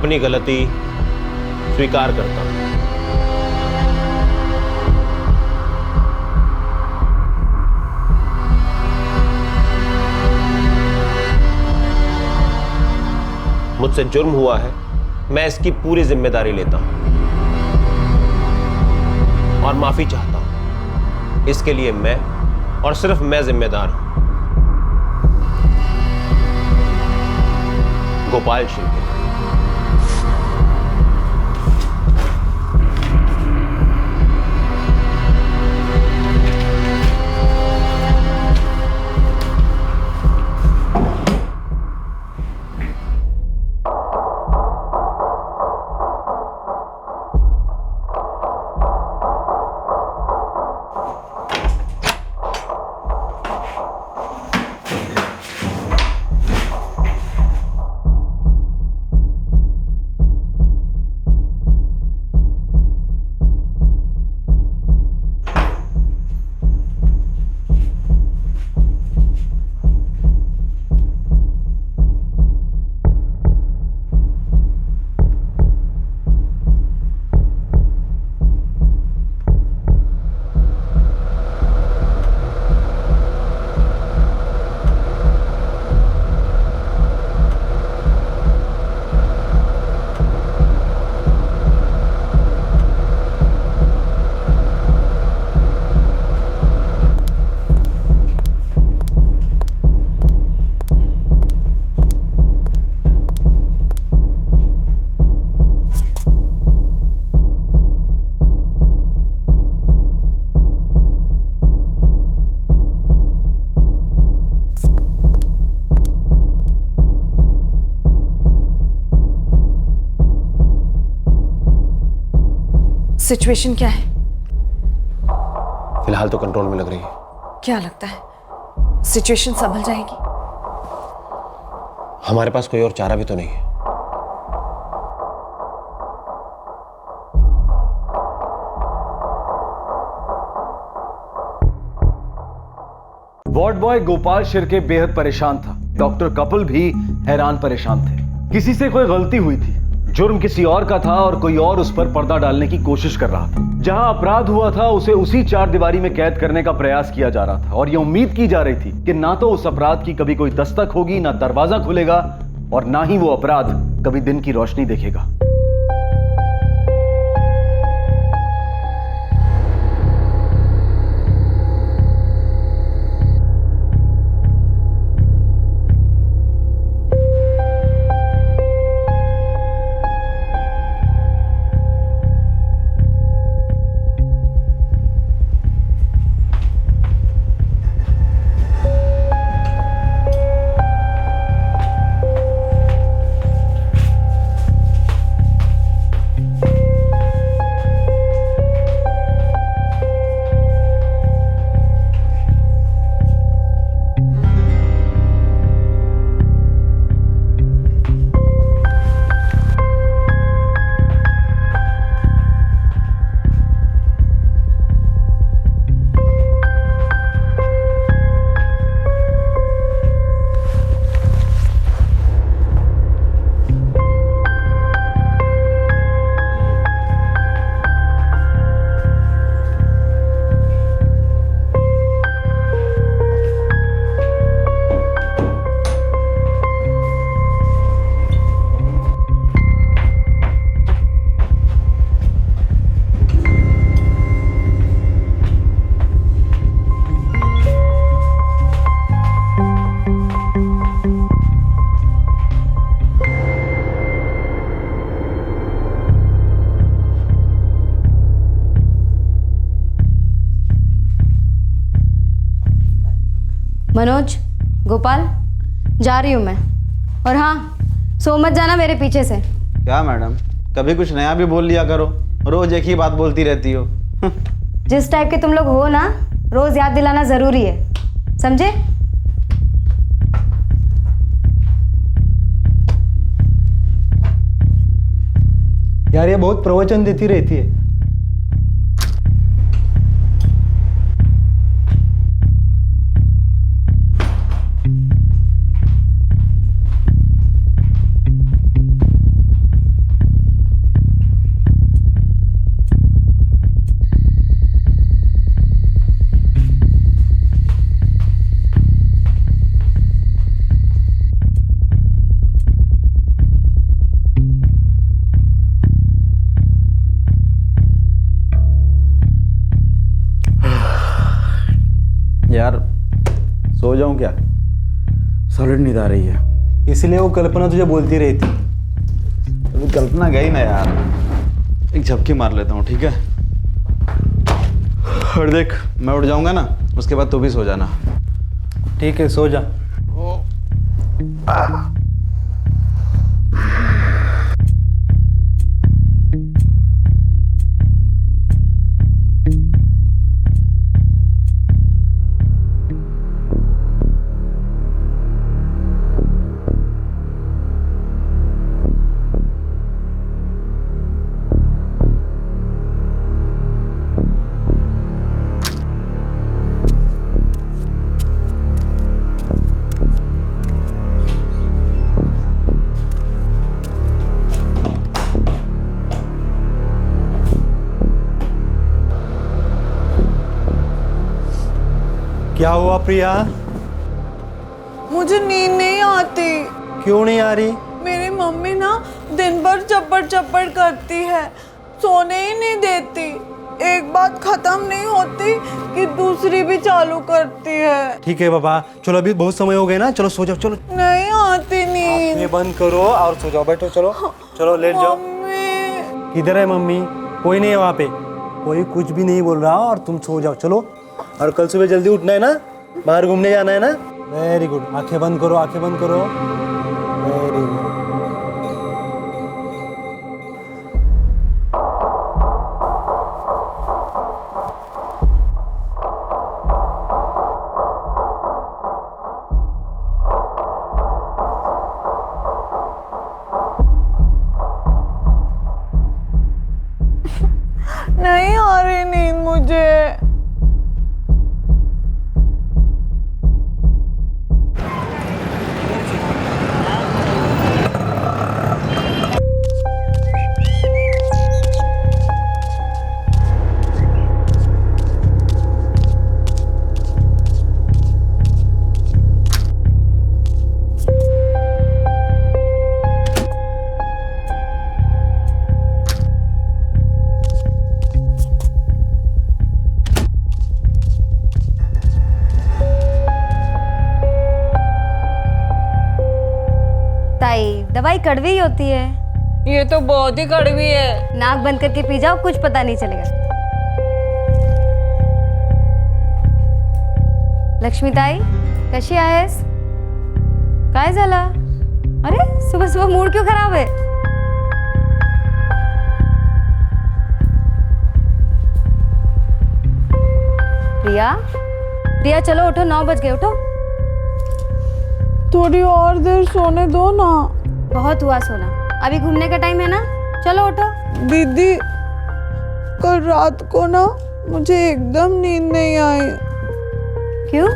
अपनी गलती स्वीकार करता हूं। मुझसे जुर्म हुआ है, मैं इसकी पूरी जिम्मेदारी लेता हूं और माफी चाहता हूं। इसके लिए मैं और सिर्फ मैं जिम्मेदार हूं। गोपाल शिर्के। सिचुएशन क्या है? फिलहाल तो कंट्रोल में लग रही है। क्या लगता है सिचुएशन संभल जाएगी? हमारे पास कोई और चारा भी तो नहीं है। वार्ड बॉय गोपाल शिर्के बेहद परेशान था। डॉक्टर कपिल भी हैरान परेशान थे। किसी से कोई गलती हुई थी, जुर्म किसी और का था और कोई और उस पर पर्दा डालने की कोशिश कर रहा था। जहां अपराध हुआ था उसे उसी चार दीवारी में कैद करने का प्रयास किया जा रहा था और यह उम्मीद की जा रही थी कि ना तो उस अपराध की कभी कोई दस्तक होगी, ना दरवाजा खुलेगा और ना ही वो अपराध कभी दिन की रोशनी देखेगा। मनोज, गोपाल, जा रही हूँ मैं। और हाँ, सो मत जाना मेरे पीछे से। क्या मैडम, कभी कुछ नया भी बोल लिया करो, रोज एक ही बात बोलती रहती हो। जिस टाइप के तुम लोग हो ना, रोज याद दिलाना जरूरी है, समझे? यार ये बहुत प्रवचन देती रहती है। यार सो जाऊं क्या? सॉलिड नींद आ रही है। इसलिए वो कल्पना तुझे बोलती रही थी। अभी कल्पना गई ना यार, एक झपकी मार लेता हूँ, ठीक है? और देख, मैं उठ जाऊंगा ना, उसके बाद तू भी सो जाना। ठीक है, सो जा। क्या हुआ प्रिया? मुझे नींद नहीं आती। क्यों नहीं आ रही? मेरी मम्मी ना दिन भर चप्पड़ चप्पड़ करती है, सोने ही नहीं देती। एक बात खत्म नहीं होती कि दूसरी भी चालू करती है। ठीक है बाबा, चलो अभी बहुत समय हो गए ना, चलो सो जाओ। चलो नहीं आती नींद। ये बंद करो और सो जाओ। बैठो, चलो चलो लेट जाओ। मम्मी, किधर है मम्मी? कोई नहीं है वहाँ पे, कोई कुछ भी नहीं बोल रहा और तुम सो जाओ। चलो, और कल सुबह जल्दी उठना है ना, बाहर घूमने जाना है ना। वेरी गुड, आंखें बंद करो, आंखें बंद करो। Very good. नहीं आ रही नींद मुझे। दवाई कड़वी ही होती है। ये तो बहुत ही कड़वी है। नाक बंद करके पी जाओ, कुछ पता नहीं चलेगा। लक्ष्मीताई, कशी आहेस? काय झालं? अरे सुबह सुबह मूड क्यों खराब है? प्रिया, प्रिया चलो उठो, 9 बज गए, उठो। थोड़ी और देर सोने दो ना। बहुत हुआ सोना, अभी घूमने का टाइम है ना, चलो उठो। दीदी, कल रात को ना मुझे एकदम नींद नहीं आई। क्यों?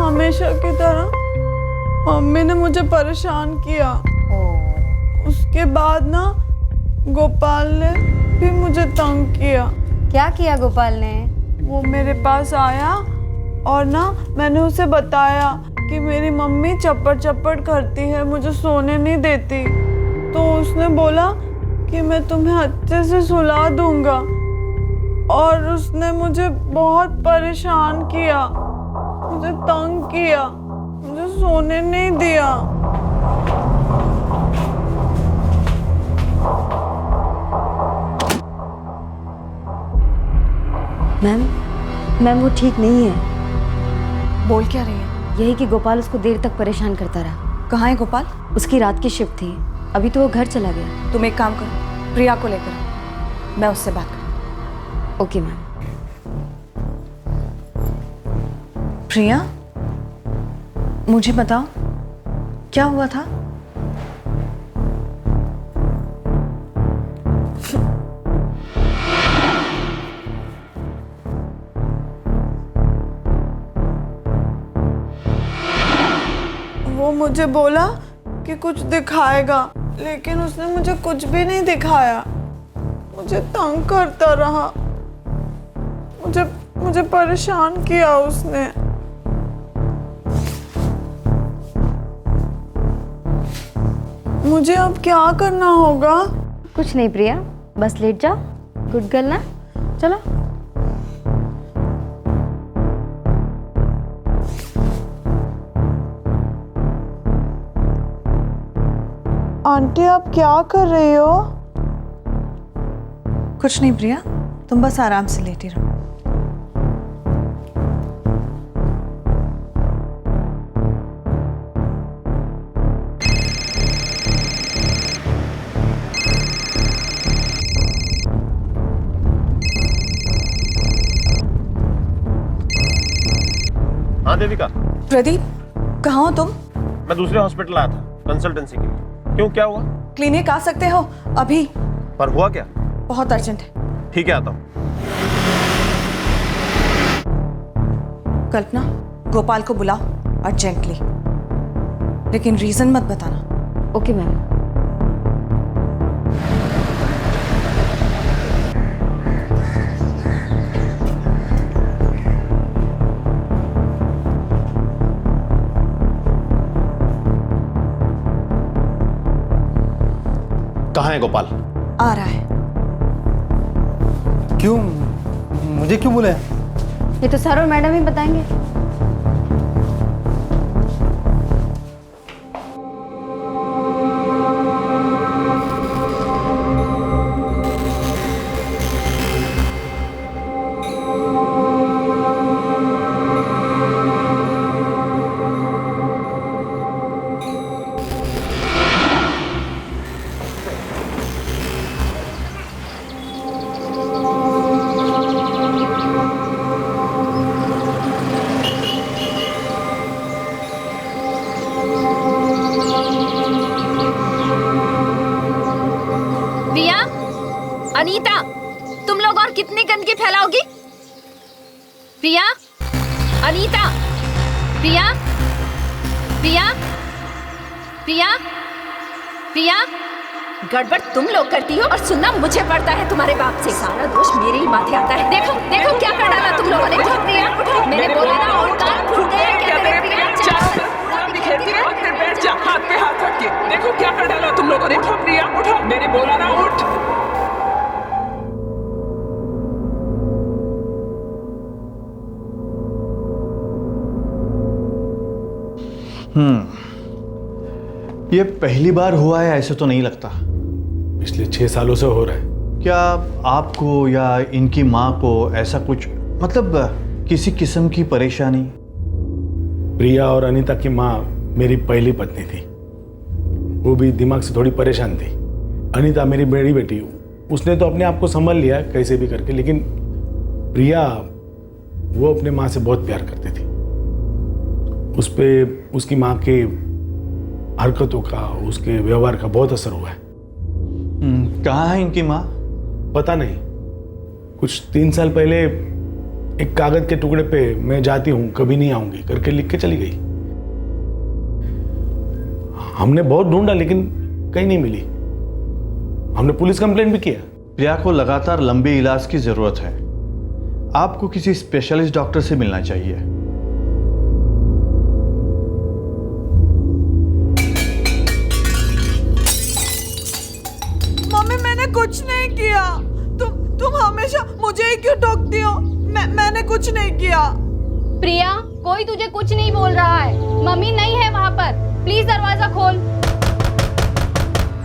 हमेशा की तरह मम्मी ने मुझे परेशान किया। उसके बाद ना गोपाल ने भी मुझे तंग किया। क्या किया गोपाल ने? वो मेरे पास आया और ना मैंने उसे बताया कि मेरी मम्मी चप्पड़ चप्पड़ करती है, मुझे सोने नहीं देती। तो उसने बोला कि मैं तुम्हें अच्छे से सुला दूंगा, और उसने मुझे बहुत परेशान किया, मुझे तंग किया, मुझे सोने नहीं दिया। मैम वो ठीक नहीं है। बोल क्या रही है? यही कि गोपाल उसको देर तक परेशान करता रहा। कहाँ है गोपाल? उसकी रात की शिफ्ट थी, अभी तो वो घर चला गया। तुम एक काम करो, प्रिया को लेकर आओ, मैं उससे बात करूँ। Okay ma'am. प्रिया, मुझे बताओ क्या हुआ था? वो मुझे बोला कि कुछ दिखाएगा, लेकिन उसने मुझे कुछ भी नहीं दिखाया। मुझे तंग करता रहा, मुझे परेशान किया उसने। मुझे अब क्या करना होगा? कुछ नहीं प्रिया, बस लेट जाओ। गुड गर्ल ना, चलो। आंटी आप क्या कर रही हो? कुछ नहीं प्रिया, तुम बस आराम से लेटी रहो। हाँ देविका, प्रदीप, कहाँ हो तुम? मैं दूसरे हॉस्पिटल आया था कंसल्टेंसी के लिए। क्यों, क्या हुआ? क्लिनिक आ सकते हो अभी? पर हुआ क्या? बहुत अर्जेंट है। ठीक है, आता हूँ। कल्पना, गोपाल को बुलाओ अर्जेंटली, लेकिन रीजन मत बताना। Okay ma'am. कहाँ है गोपाल? आ रहा है। क्यों, मुझे क्यों बुलाया? ये तो सर और मैडम ही बताएंगे। प्रिया, अनीता, तुम लोग और कितनी गंदगी फैलाओगी? प्रिया, अनीता, प्रिया, प्रिया, प्रिया, प्रिया, गड़बड़ तुम लोग करती हो और सुनना मुझे पड़ता है तुम्हारे बाप से। सारा दोष मेरे ही माथे आता है। देखो देखो क्या कर डाला तुम लोगों ने। प्रिया, मैंने बोला ना, और कान फूट गए क्या तेरे? प्रिया, बिखेरती है, फिर बैठ जा, हाथ पे हाथ रख के। देखो क्या कर डाला तुम लोगों ने। उठो प्रिया, उठो, मैंने बोला ना उठ। ये पहली बार हुआ है ऐसे तो नहीं लगता। पिछले 6 सालों से हो रहा है। क्या आपको या इनकी माँ को ऐसा कुछ, मतलब किसी किस्म की परेशानी? प्रिया और अनीता की माँ मेरी पहली पत्नी थी। वो भी दिमाग से थोड़ी परेशान थी। अनीता मेरी बड़ी बेटी, उसने तो अपने आप को संभाल लिया कैसे भी करके, लेकिन प्रिया, वो अपने माँ से बहुत प्यार करती थी। उस पे उसकी माँ के हरकतों का, उसके व्यवहार का बहुत असर हुआ है। कहाँ है इनकी माँ? पता नहीं, कुछ 3 साल पहले एक कागज के टुकड़े पे मैं जाती हूँ, कभी नहीं आऊंगी करके लिख के चली गई। हमने बहुत ढूंढा लेकिन कहीं नहीं मिली। हमने पुलिस कंप्लेंट भी किया। प्रिया को लगातार लंबे इलाज की जरूरत है। आपको किसी स्पेशलिस्ट डॉक्टर से मिलना चाहिए। मम्मी, मैंने कुछ नहीं किया। तुम हमेशा मुझे ही क्यों टोकती हो? मैंने कुछ नहीं किया। प्रिया, कोई तुझे कुछ नहीं बोल रहा है। मम्मी नहीं है वहाँ पर। प्लीज दरवाजा खोल।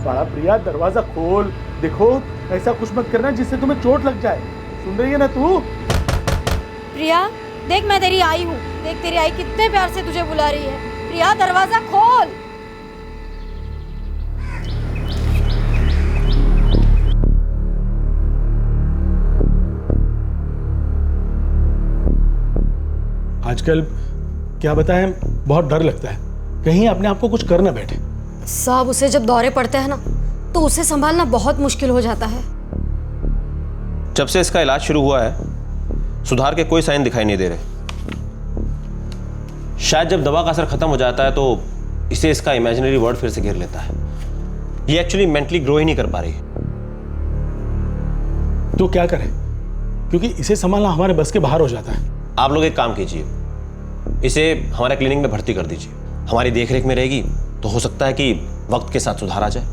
साला प्रिया, दरवाजा खोल। देखो, ऐसा कुछ मत करना जिससे तुम्हें चोट लग जाए। सुन रही है ना तू? प्रिया, देख मैं तेरी आई हूँ। देख तेरी आई कितने प्यार से तुझे बुला रही है। प्रिया, दरवाजा खोल। आजकल क्या बताएं, बहुत डर लगता है कहीं अपने आप को कुछ कर ना बैठे। साहब, उसे जब दौरे पड़ते हैं ना, तो उसे संभालना बहुत मुश्किल हो जाता है। जब से इसका इलाज शुरू हुआ है, सुधार के कोई साइन दिखाई नहीं दे रहे। शायद जब दवा का असर खत्म हो जाता है तो इसे इसका इमेजिनरी वर्ल्ड फिर से घेर लेता है। ये एक्चुअली मेंटली ग्रो ही नहीं कर पा रही है। तो क्या करें, क्योंकि इसे संभालना हमारे बस के बाहर हो जाता है। आप लोग एक काम कीजिए, इसे हमारे क्लिनिक में भर्ती कर दीजिए। हमारी देखरेख में रहेगी तो हो सकता है कि वक्त के साथ सुधार आ जाए।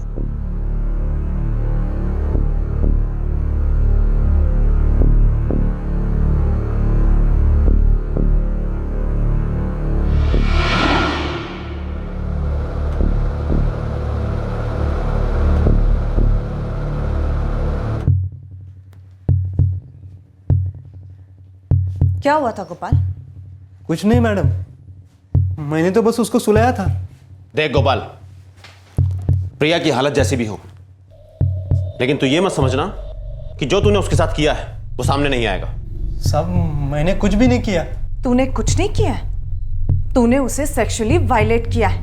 क्या हुआ था गोपाल? कुछ नहीं मैडम, मैंने तो बस उसको सुलाया था। देख गोपाल, प्रिया की हालत जैसी भी हो, लेकिन तू ये मत समझना कि जो तूने उसके साथ किया है वो सामने नहीं आएगा। साहब मैंने कुछ भी नहीं किया। तूने कुछ नहीं किया है, तूने उसे सेक्सुअली वायलेट किया है।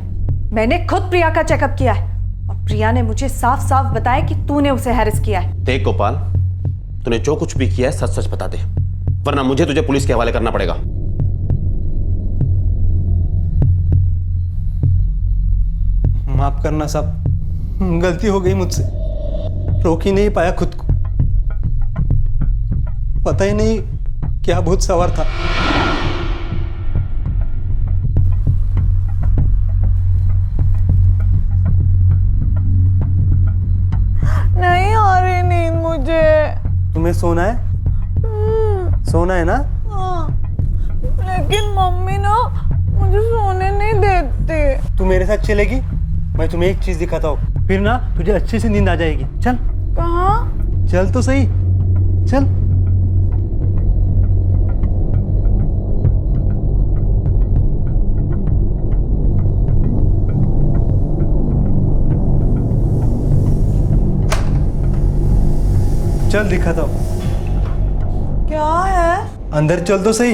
मैंने खुद प्रिया का चेकअप किया है और प्रिया ने मुझे साफ साफ बताया कि तूने उसे हैरेस किया है। देख गोपाल, तूने जो कुछ भी किया है सच सच बता दे, वरना मुझे तुझे पुलिस के हवाले करना पड़ेगा। माफ करना साहब, गलती हो गई मुझसे, रोक ही नहीं पाया खुद को, पता ही नहीं क्या भूत सवार था। नहीं आ रही नींद मुझे। तुम्हें सोना है? सोना है ना? हाँ, लेकिन मम्मी ना मुझे सोने नहीं देती। तू मेरे साथ चलेगी, मैं तुम्हें एक चीज दिखाता हूँ, फिर ना तुझे अच्छे से नींद आ जाएगी। चल। कहाँ? चल तो सही, चल। चल दिखाता हूँ। क्या है? अंदर चल तो सही।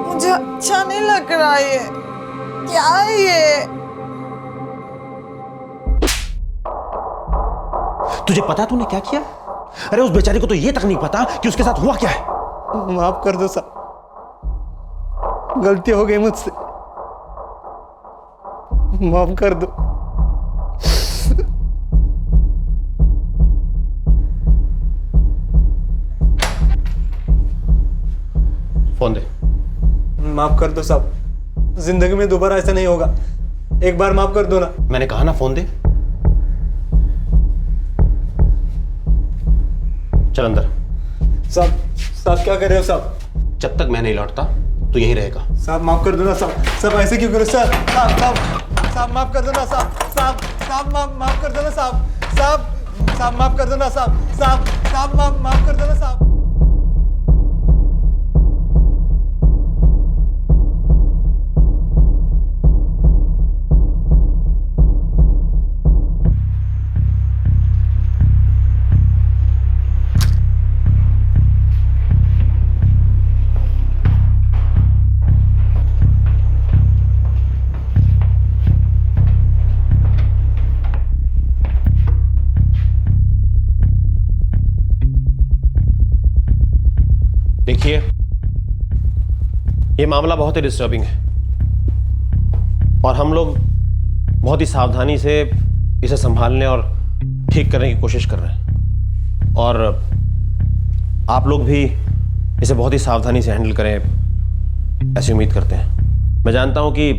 मुझे अच्छा नहीं लग रहा ये। क्या है ये? तुझे पता है तूने क्या किया? अरे उस बेचारी को तो ये तक नहीं पता कि उसके साथ हुआ क्या है। माफ कर दो साहब, गलती हो गई मुझसे, माफ कर दो। फोन दे। माफ कर दो साहब, जिंदगी में दोबारा ऐसा नहीं होगा, एक बार माफ कर दो ना। मैंने कहा ना फोन दे। चल अंदर। साहब क्या कर रहे हो साहब? जब तक मैं नहीं लौटता तो यहीं रहेगा। साहब माफ कर दो ना साहब, साहब ऐसे क्यों करो साहब? साहब माफ कर दो ना साहब, माफ कर दो ना साहब, माफ कर दो ना साहब, माफ कर दो ना साहब। देखिए, ये मामला बहुत ही डिस्टर्बिंग है और हम लोग बहुत ही सावधानी से इसे संभालने और ठीक करने की कोशिश कर रहे हैं, और आप लोग भी इसे बहुत ही सावधानी से हैंडल करें ऐसी उम्मीद करते हैं। मैं जानता हूं कि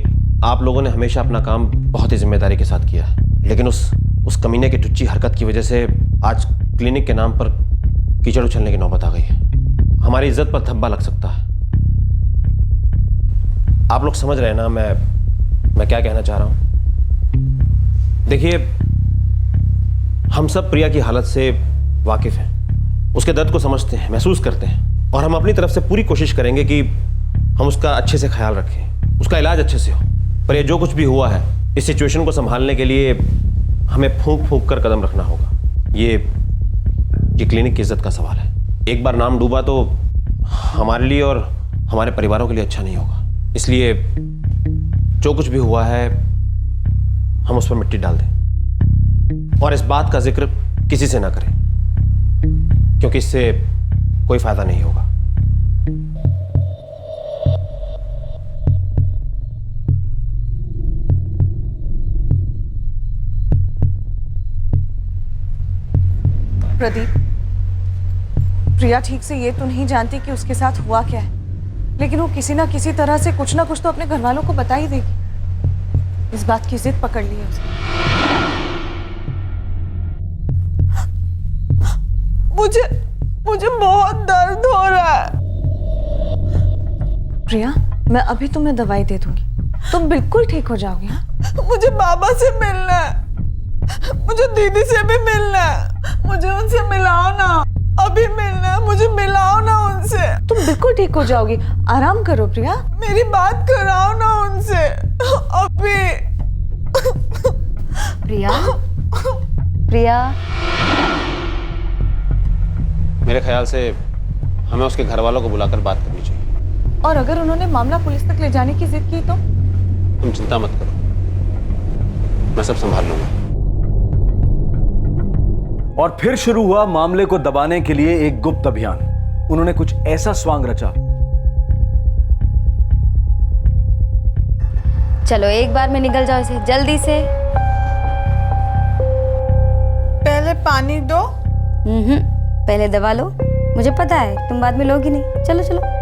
आप लोगों ने हमेशा अपना काम बहुत ही जिम्मेदारी के साथ किया है, लेकिन उस कमीने की टुच्ची हरकत की वजह से आज क्लिनिक के नाम पर कीचड़ उछलने की नौबत आ गई है। हमारी इज्जत पर धब्बा लग सकता है। आप लोग समझ रहे हैं ना मैं क्या कहना चाह रहा हूं? देखिए, हम सब प्रिया की हालत से वाकिफ हैं, उसके दर्द को समझते हैं, महसूस करते हैं, और हम अपनी तरफ से पूरी कोशिश करेंगे कि हम उसका अच्छे से ख्याल रखें, उसका इलाज अच्छे से हो। पर ये जो कुछ भी हुआ है, इस सिचुएशन को संभालने के लिए हमें फूंक फूंक कर कदम रखना होगा। ये क्लिनिक की इज्जत का सवाल है। एक बार नाम डूबा तो हमारे लिए और हमारे परिवारों के लिए अच्छा नहीं होगा। इसलिए जो कुछ भी हुआ है हम उस पर मिट्टी डाल दें और इस बात का जिक्र किसी से ना करें, क्योंकि इससे कोई फायदा नहीं होगा। प्रदीप, प्रिया ठीक से ये तो नहीं जानती कि उसके साथ हुआ क्या है, लेकिन वो किसी ना किसी तरह से कुछ ना कुछ तो अपने घर वालों को बता ही देगी। इस बात की जिद पकड़ ली है उसने। मुझे बहुत दर्द हो रहा है। प्रिया, मैं अभी तुम्हें दवाई दे दूंगी, तुम बिल्कुल ठीक हो जाओगी। हाँ? मुझे बाबा से मिलना है। मुझे दीदी से भी मिलना है, मुझे उनसे मिलाओ ना, अभी मिलना है, मुझे मिलाओ ना उनसे। तुम बिल्कुल ठीक हो जाओगी, आराम करो प्रिया। मेरी बात कराओ ना उनसे अभी। प्रिया, प्रिया, मेरे ख्याल से हमें उसके घर वालों को बुलाकर बात करनी चाहिए। और अगर उन्होंने मामला पुलिस तक ले जाने की जिद की तो? तुम चिंता मत करो, मैं सब संभाल लूंगा। और फिर शुरू हुआ मामले को दबाने के लिए एक गुप्त अभियान। उन्होंने कुछ ऐसा स्वांग रचा। चलो एक बार में निकल जाओ इसे जल्दी से। पहले पानी दो। पहले दवा लो, मुझे पता है तुम बाद में लोगी नहीं। चलो चलो।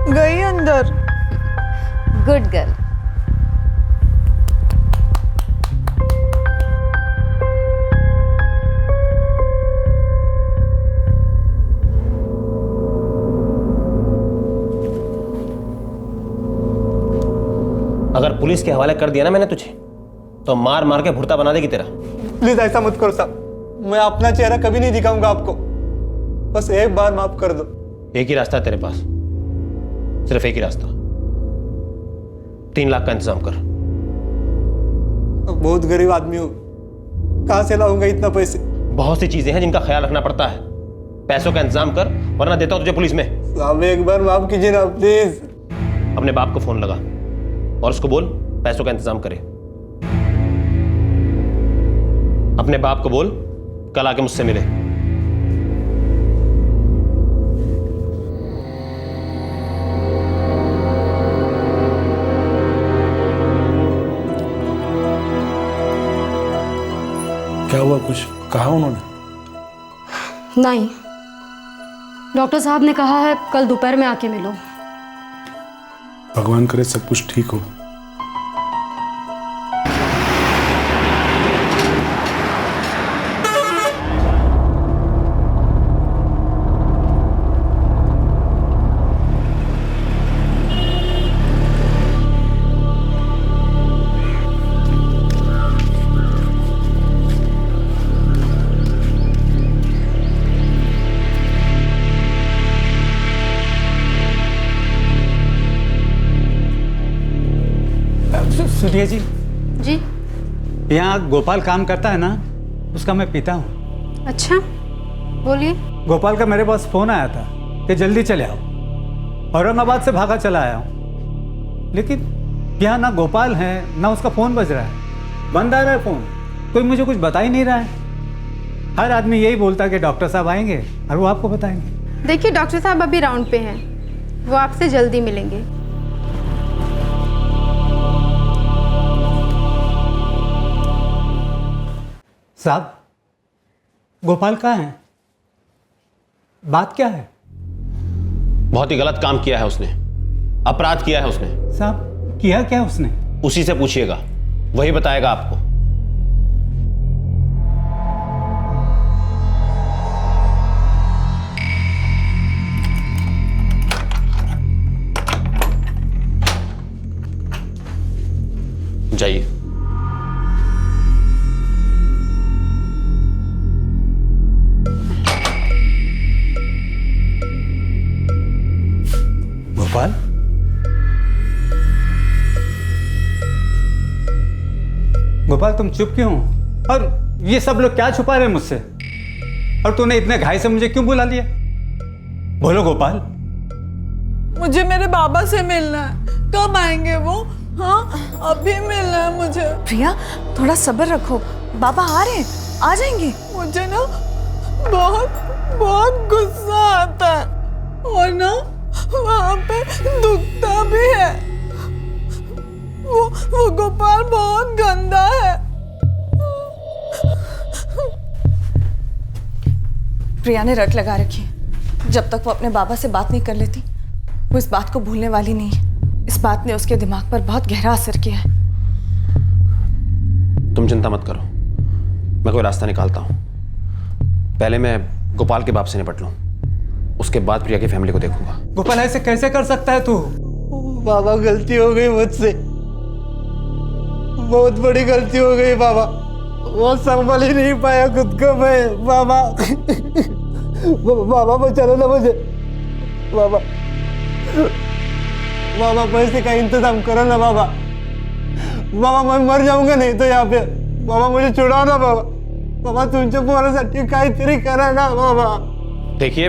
गई अंदर। Good girl. अगर पुलिस के हवाले कर दिया ना मैंने तुझे, तो मार मार के भुर्ता बना देगी तेरा। प्लीज ऐसा मत करो साहब, मैं अपना चेहरा कभी नहीं दिखाऊंगा आपको, बस एक बार माफ कर दो। एक ही रास्ता है तेरे पास, सिर्फ एक ही रास्ता। 3 लाख का इंतजाम कर। बहुत गरीब आदमी हूँ, कहाँ से लाऊंगा इतना पैसे? बहुत सी चीजें हैं जिनका ख्याल रखना पड़ता है। पैसों का इंतजाम कर, वरना देता हूं तुझे पुलिस में। साहब एक बार माफ कीजिए ना प्लीज। अपने बाप को फोन लगा और उसको बोल पैसों का इंतजाम करे। अपने बाप को बोल कल आके मुझसे मिले। क्या हुआ, कुछ कहा उन्होंने? नहीं, डॉक्टर साहब ने कहा है कल दोपहर में आके मिलो। भगवान करे सब कुछ ठीक हो। सुनिए जी। जी। यहाँ गोपाल काम करता है ना, उसका मैं पिता हूँ। अच्छा, बोलिए। गोपाल का मेरे पास फोन आया था कि जल्दी चले आओ। औरंगाबाद से भागा चला आया हूँ, लेकिन यहाँ ना गोपाल है ना उसका फ़ोन बज रहा है, बंद आ रहा है फ़ोन। कोई मुझे कुछ बता ही नहीं रहा है। हर आदमी यही बोलता है कि डॉक्टर साहब आएंगे और वो आपको बताएंगे। देखिए डॉक्टर साहब अभी राउंड पे हैं, वो आपसे जल्दी मिलेंगे। साहब, गोपाल कहाँ है? बात क्या है? बहुत ही गलत काम किया है उसने, अपराध किया है उसने। साहब, किया क्या उसने? उसी से पूछिएगा, वही बताएगा आपको। जाइए। गोपाल, गोपाल तुम चुप क्यों? और ये सब लोग क्या छुपा रहे हैं मुझसे? और तूने इतने घाई से मुझे क्यों बुला लिया? बोलो गोपाल। मुझे मेरे बाबा से मिलना है, कब आएंगे वो? हाँ, अभी मिलना है मुझे। प्रिया थोड़ा सब्र रखो, बाबा आ रहे हैं, आ जाएंगे। मुझे ना बहुत बहुत गुस्सा आता है और ना वहाँ पे दुखता भी है। वो गोपाल बहुत गंदा है। प्रिया ने रट लगा रखी है, जब तक वो अपने बाबा से बात नहीं कर लेती वो इस बात को भूलने वाली नहीं है। इस बात ने उसके दिमाग पर बहुत गहरा असर किया है। तुम चिंता मत करो, मैं कोई रास्ता निकालता हूं। पहले मैं गोपाल के बाप से निपट लूं, उसके बाद प्रिया की फैमिली को देखूंगा। गोपाल ऐसे कैसे कर सकता है तू? बाबा गलती हो गई मुझसे, बहुत बड़ी गलती हो गई बाबा। वो संभाल ही नहीं पाया खुद को मैं बाबा। बाबा बचाओ ना मुझे बाबा। बाबा पैसे का इंतजाम करो ना बाबा। बाबा मैं मर जाऊंगा नहीं तो यहाँ पे। बाबा मुझे छुड़ाओ ना बाबा। बाबा तुमच्या पोरासाठी काहीतरी करा ना बाबा। देखिए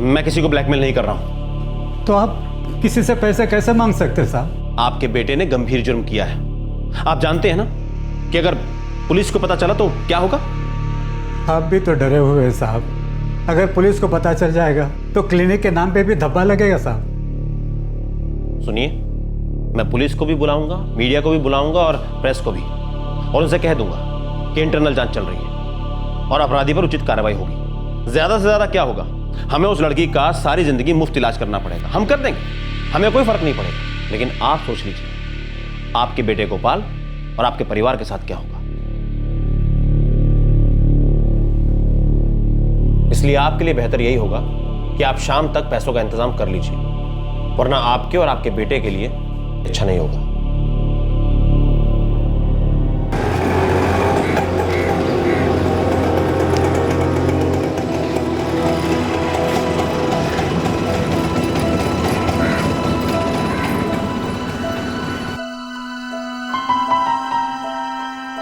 मैं किसी को ब्लैकमेल नहीं कर रहा हूं। तो आप किसी से पैसे कैसे मांग सकते हैं साहब? आपके बेटे ने गंभीर जुर्म किया है। आप जानते हैं ना कि अगर पुलिस को पता चला तो क्या होगा? आप भी तो डरे हुए हैं साहब। अगर पुलिस को पता चल जाएगा तो क्लिनिक के नाम पे भी धब्बा लगेगा साहब। सुनिए, मैं पुलिस को भी बुलाऊंगा, मीडिया को भी बुलाऊंगा और प्रेस को भी, और उनसे कह दूंगा कि इंटरनल जांच चल रही है और अपराधी पर उचित कार्रवाई होगी। ज्यादा से ज्यादा क्या होगा, हमें उस लड़की का सारी जिंदगी मुफ्त इलाज करना पड़ेगा। हम कर देंगे, हमें कोई फर्क नहीं पड़ेगा। लेकिन आप सोच लीजिए आपके बेटे गोपाल और आपके परिवार के साथ क्या होगा। इसलिए आपके लिए बेहतर यही होगा कि आप शाम तक पैसों का इंतजाम कर लीजिए, वरना आपके और आपके बेटे के लिए अच्छा नहीं होगा।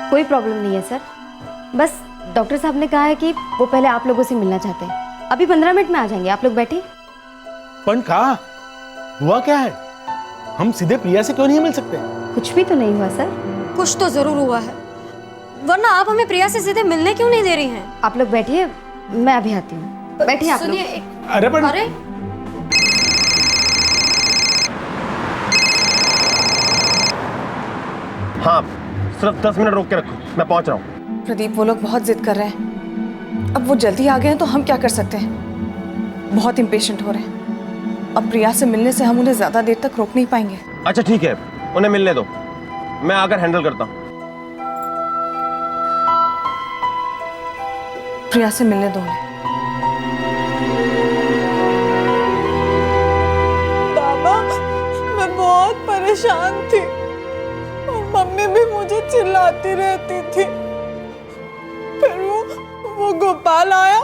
कोई प्रॉब्लम नहीं है सर, बस डॉक्टर साहब ने कहा है कि वो पहले आप लोगों से मिलना चाहते हैं। अभी 15 मिनट में आ जाएंगे, आप लोग बैठिए। पण कहा हुआ क्या है? हम सीधे प्रिया से क्यों नहीं मिल सकते? कुछ भी तो नहीं हुआ सर। कुछ तो जरूर हुआ है, वरना आप हमें प्रिया से सीधे मिलने क्यों नहीं दे रही हैं? आप लोग बैठिए, मैं अभी आती हूँ। बैठिए आप लोग। अरे पर अरे हाँ, सिर्फ 10 मिनट रोक के रखो, मैं पहुंच रहा हूँ। प्रदीप, वो लोग बहुत जिद कर रहे हैं। अब वो जल्दी आ गए हैं तो हम क्या कर सकते हैं? बहुत इम्पेशेंट हो रहे हैं। अब प्रिया से मिलने से हम उन्हें ज्यादा देर तक रोक नहीं पाएंगे। अच्छा ठीक है, उन्हें मिलने दो, मैं आकर हैंडल करता हूँ। प्रिया से मिलने दो उन्हें। बाबा, मैं बहुत परेशान थी और मम्मी भी मुझे चिल्लाती रहती थी। फिर वो गोपाल आया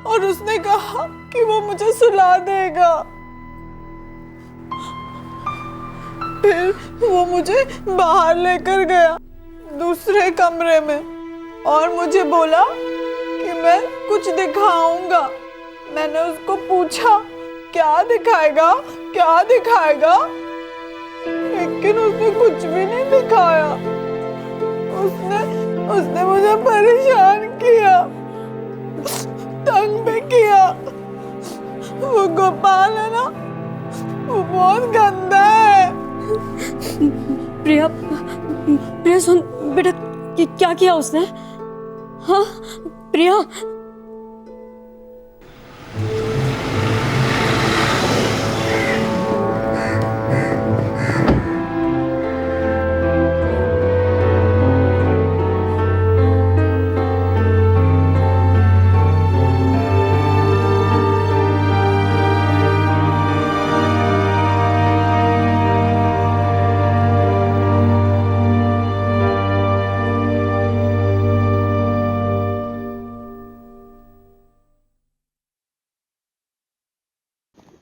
और उसने कहा कि वो मुझे सुला देगा। फिर वो मुझे बाहर लेकर गया दूसरे कमरे में और मुझे बोला कि मैं कुछ दिखाऊंगा। मैंने उसको पूछा क्या दिखाएगा, क्या दिखाएगा, लेकिन उसने कुछ भी नहीं दिखाया। उसने मुझे परेशान किया, तंग भी किया। वो गोपाल है ना, वो बहुत गंदा है। प्रिया, प्रिया सुन बेटा, क्या किया उसने? हाँ प्रिया,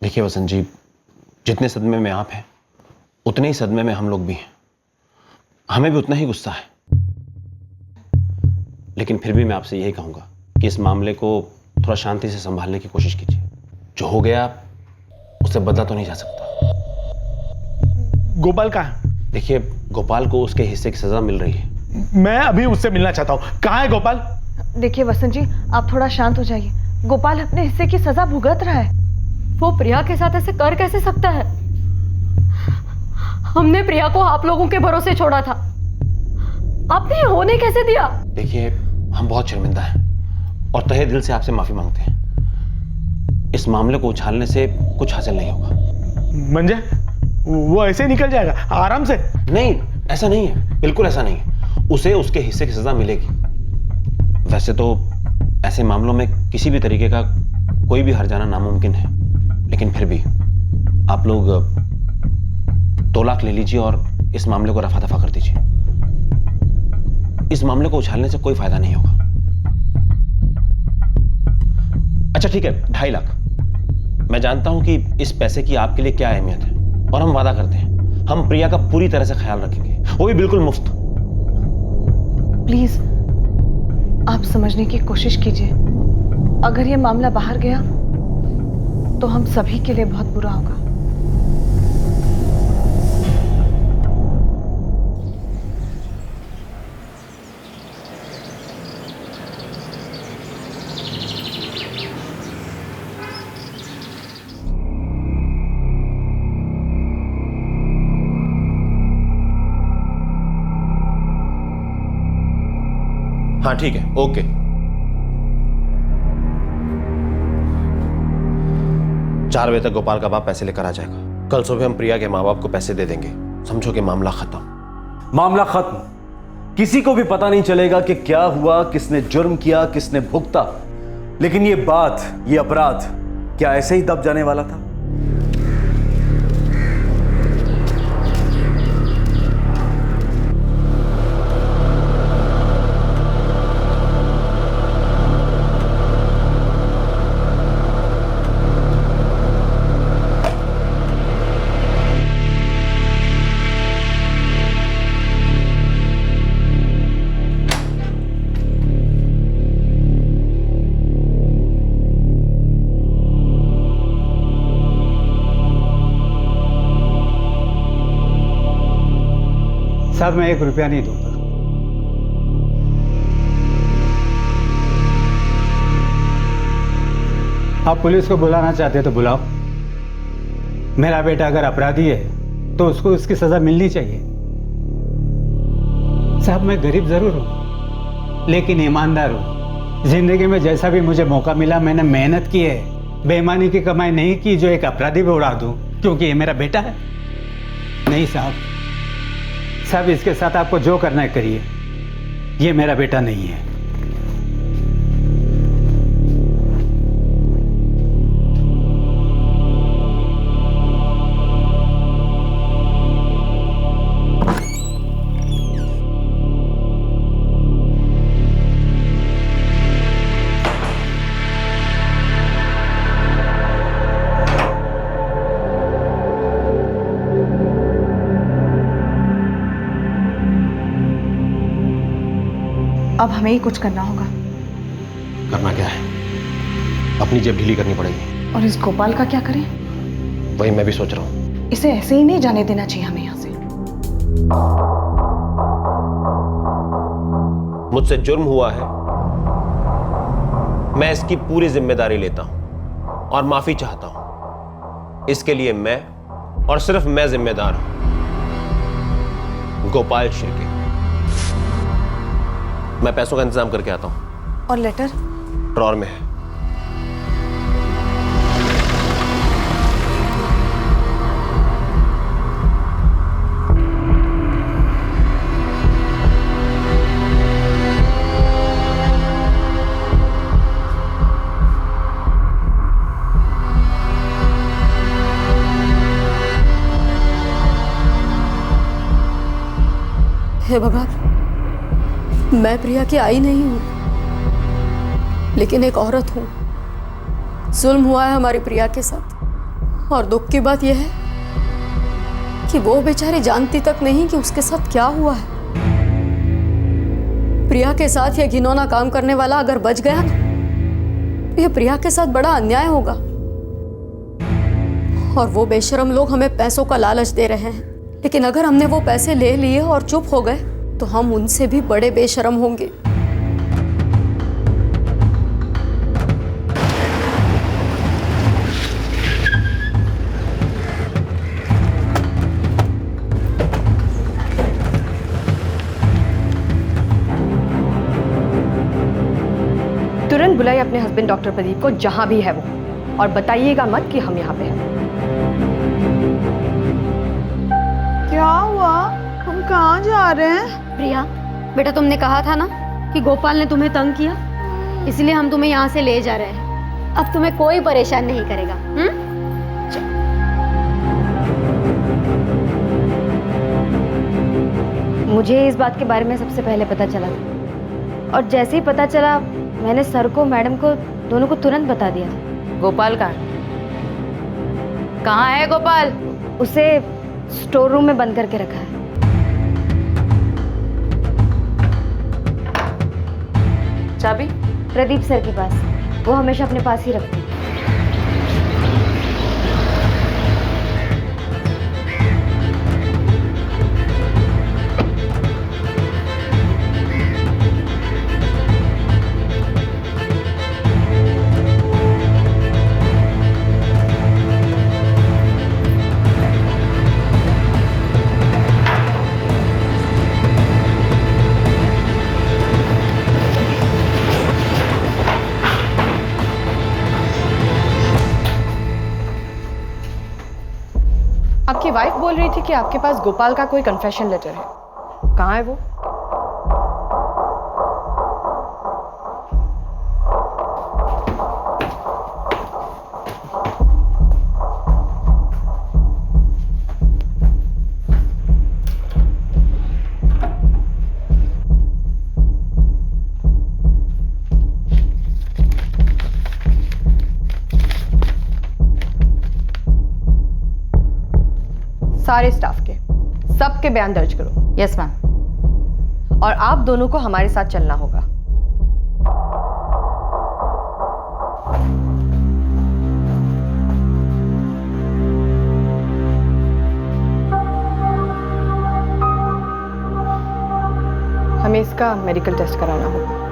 देखिए वसंत जी, जितने सदमे में आप हैं उतने ही सदमे में हम लोग भी हैं। हमें भी उतना ही गुस्सा है, लेकिन फिर भी मैं आपसे यही कहूंगा कि इस मामले को थोड़ा शांति से संभालने की कोशिश कीजिए। जो हो गया उससे बदला तो नहीं जा सकता। गोपाल कहाँ है? देखिए, गोपाल को उसके हिस्से की सजा मिल रही है। मैं अभी उससे मिलना चाहता हूँ। कहाँ है गोपाल? देखिए वसंत जी, आप थोड़ा शांत हो जाइए। गोपाल अपने हिस्से की सजा भुगत रहा है। वो प्रिया के साथ ऐसे कर कैसे सकता है? हमने प्रिया को आप लोगों के भरोसे छोड़ा था, आपने होने कैसे दिया? देखिए, हम बहुत शर्मिंदा हैं और तहे दिल से आपसे माफी मांगते हैं। इस मामले को उछालने से कुछ हासिल नहीं होगा। मंजे, वो ऐसे निकल जाएगा आराम से? नहीं, ऐसा नहीं है, बिल्कुल ऐसा नहीं है। उसे उसके हिस्से की सजा मिलेगी। वैसे तो ऐसे मामलों में किसी भी तरीके का कोई भी हार जाना नामुमकिन है, लेकिन फिर भी आप लोग 2 लाख ले लीजिए और इस मामले को रफा दफा कर दीजिए। इस मामले को उछालने से कोई फायदा नहीं होगा। अच्छा ठीक है, 2.5 लाख। मैं जानता हूं कि इस पैसे की आपके लिए क्या अहमियत है, और हम वादा करते हैं हम प्रिया का पूरी तरह से ख्याल रखेंगे, वो भी बिल्कुल मुफ्त। प्लीज आप समझने की कोशिश कीजिए। अगर ये मामला बाहर गया तो हम सभी के लिए बहुत बुरा होगा। हाँ ठीक है, ओके। चार बजे तक गोपाल का बाप पैसे लेकर आ जाएगा। कल सुबह हम प्रिया के माँ बाप को पैसे दे देंगे। समझो कि मामला खत्म। मामला खत्म। किसी को भी पता नहीं चलेगा कि क्या हुआ, किसने जुर्म किया, किसने भुगता। लेकिन ये बात, ये अपराध क्या ऐसे ही दब जाने वाला था? साहब मैं 1 रुपया नहीं दूंगा। आप पुलिस को बुलाना चाहते तो बुलाओ। मेरा बेटा अगर अपराधी है तो उसको उसकी सजा मिलनी चाहिए। साहब मैं गरीब जरूर हूं लेकिन ईमानदार हूं। जिंदगी में जैसा भी मुझे मौका मिला मैंने मेहनत की है, बेईमानी की कमाई नहीं की जो एक अपराधी पे उड़ा दूं क्योंकि ये मेरा बेटा है। नहीं साहब, साहब इसके साथ आपको जो करना है करिए, ये मेरा बेटा नहीं है। अब हमें ही कुछ करना होगा। करना क्या है? अपनी जेब ढीली करनी पड़ेगी। और इस गोपाल का क्या करें? वही मैं भी सोच रहा हूं। इसे ऐसे ही नहीं जाने देना चाहिए हमें यहां से। मुझसे जुर्म हुआ है, मैं इसकी पूरी जिम्मेदारी लेता हूं और माफी चाहता हूं। इसके लिए मैं और सिर्फ मैं जिम्मेदार हूं। गोपाल शिर्के। मैं पैसों का इंतजाम करके आता हूं। और लेटर? ड्रॉर में है। हे भगवान, मैं प्रिया की आई नहीं हूं लेकिन एक औरत हूं। जुल्म हुआ है हमारी प्रिया के साथ और दुख की बात यह है कि वो बेचारी जानती तक नहीं कि उसके साथ क्या हुआ है। प्रिया के साथ यह घिनौना काम करने वाला अगर बच गया ना तो यह प्रिया के साथ बड़ा अन्याय होगा। और वो बेशरम लोग हमें पैसों का लालच दे रहे हैं, लेकिन अगर हमने वो पैसे ले लिए और चुप हो गए तो हम उनसे भी बड़े बेशरम होंगे। तुरंत बुलाइए अपने हस्बैंड डॉक्टर प्रदीप को जहां भी है वो, और बताइएगा मत कि हम यहाँ पे हैं। क्या हुआ? हम कहाँ जा रहे हैं? प्रिया बेटा, तुमने कहा था ना कि गोपाल ने तुम्हें तंग किया, इसलिए हम तुम्हें यहाँ से ले जा रहे हैं। अब तुम्हें कोई परेशान नहीं करेगा। मुझे इस बात के बारे में सबसे पहले पता चला था, और जैसे ही पता चला मैंने सर को, मैडम को, दोनों को तुरंत बता दिया था। गोपाल कहाँ है गोपाल? उसे स्टोर रूम में बंद करके रखा है। चाबी? प्रदीप सर के पास, वो हमेशा अपने पास ही रखते हैं। आपकी वाइफ बोल रही थी कि आपके पास गोपाल का कोई कन्फेशन लेटर है, कहाँ है वो? सारे स्टाफ के, सबके बयान दर्ज करो। Yes ma'am. और आप दोनों को हमारे साथ चलना होगा। हमें इसका मेडिकल टेस्ट कराना होगा।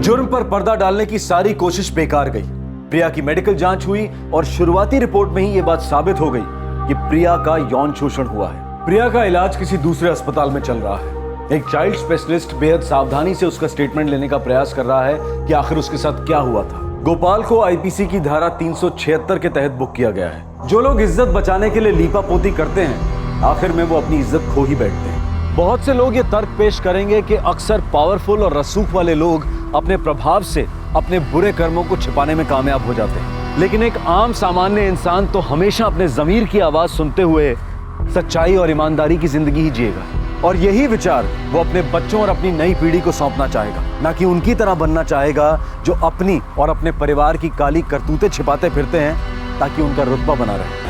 जुर्म पर पर्दा डालने की सारी कोशिश बेकार गई। प्रिया की मेडिकल जांच हुई और शुरुआती रिपोर्ट में ही यह बात साबित हो गई कि प्रिया का यौन शोषण हुआ है। प्रिया का इलाज किसी दूसरे अस्पताल में चल रहा है। एक चाइल्ड स्पेशलिस्ट बेहद सावधानी से उसका स्टेटमेंट लेने का प्रयास कर रहा है कि आखिर उसके साथ क्या हुआ था। गोपाल को आईपीसी की धारा 376 के तहत बुक किया गया है। जो लोग इज्जत बचाने के लिए लीपापोती करते हैं, आखिर में वो अपनी इज्जत खो ही बैठते हैं। बहुत से लोग ये तर्क पेश करेंगे कि अक्सर पावरफुल और रसूख वाले लोग अपने प्रभाव से अपने बुरे कर्मों को छिपाने में कामयाब हो जाते हैं, लेकिन एक आम सामान्य इंसान तो हमेशा अपने ज़मीर की आवाज सुनते हुए सच्चाई और ईमानदारी की जिंदगी ही जिएगा। और यही विचार वो अपने बच्चों और अपनी नई पीढ़ी को सौंपना चाहेगा, ना कि उनकी तरह बनना चाहेगा जो अपनी और अपने परिवार की काली करतूतें छिपाते फिरते हैं ताकि उनका रुतबा बना रहे।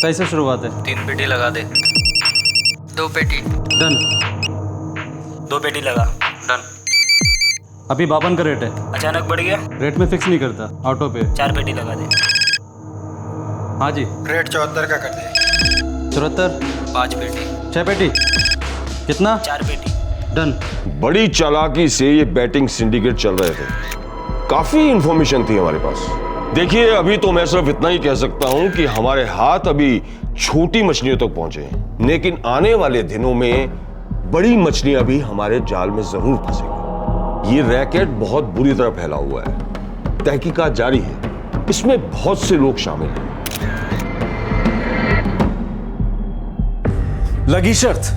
कैसे शुरुआत है? 3 पेटी लगा दे। 2 पेटी डन। 2 पेटी लगा डन। अभी 52 का रेट है। अचानक बढ़ गया? रेट में फिक्स नहीं करता, ऑटो पे। 4 पेटी लगा दे। हाँ जी। रेट 74 का कर दे। 74। 5 पेटी। 6 पेटी। कितना? 4 पेटी। डन। बड़ी चालाकी से ये बैटिंग सिंडिकेट चल रहे थे। काफी इंफॉर्मेशन थी हमारे पास। देखिए, अभी तो मैं सिर्फ इतना ही कह सकता हूं कि हमारे हाथ अभी छोटी मछलियों तक पहुंचे हैं, लेकिन आने वाले दिनों में बड़ी मछलियां भी हमारे जाल में जरूर फंसेंगी। ये रैकेट बहुत बुरी तरह फैला हुआ है। तहकीकात जारी है, इसमें बहुत से लोग शामिल हैं। लगी शर्त।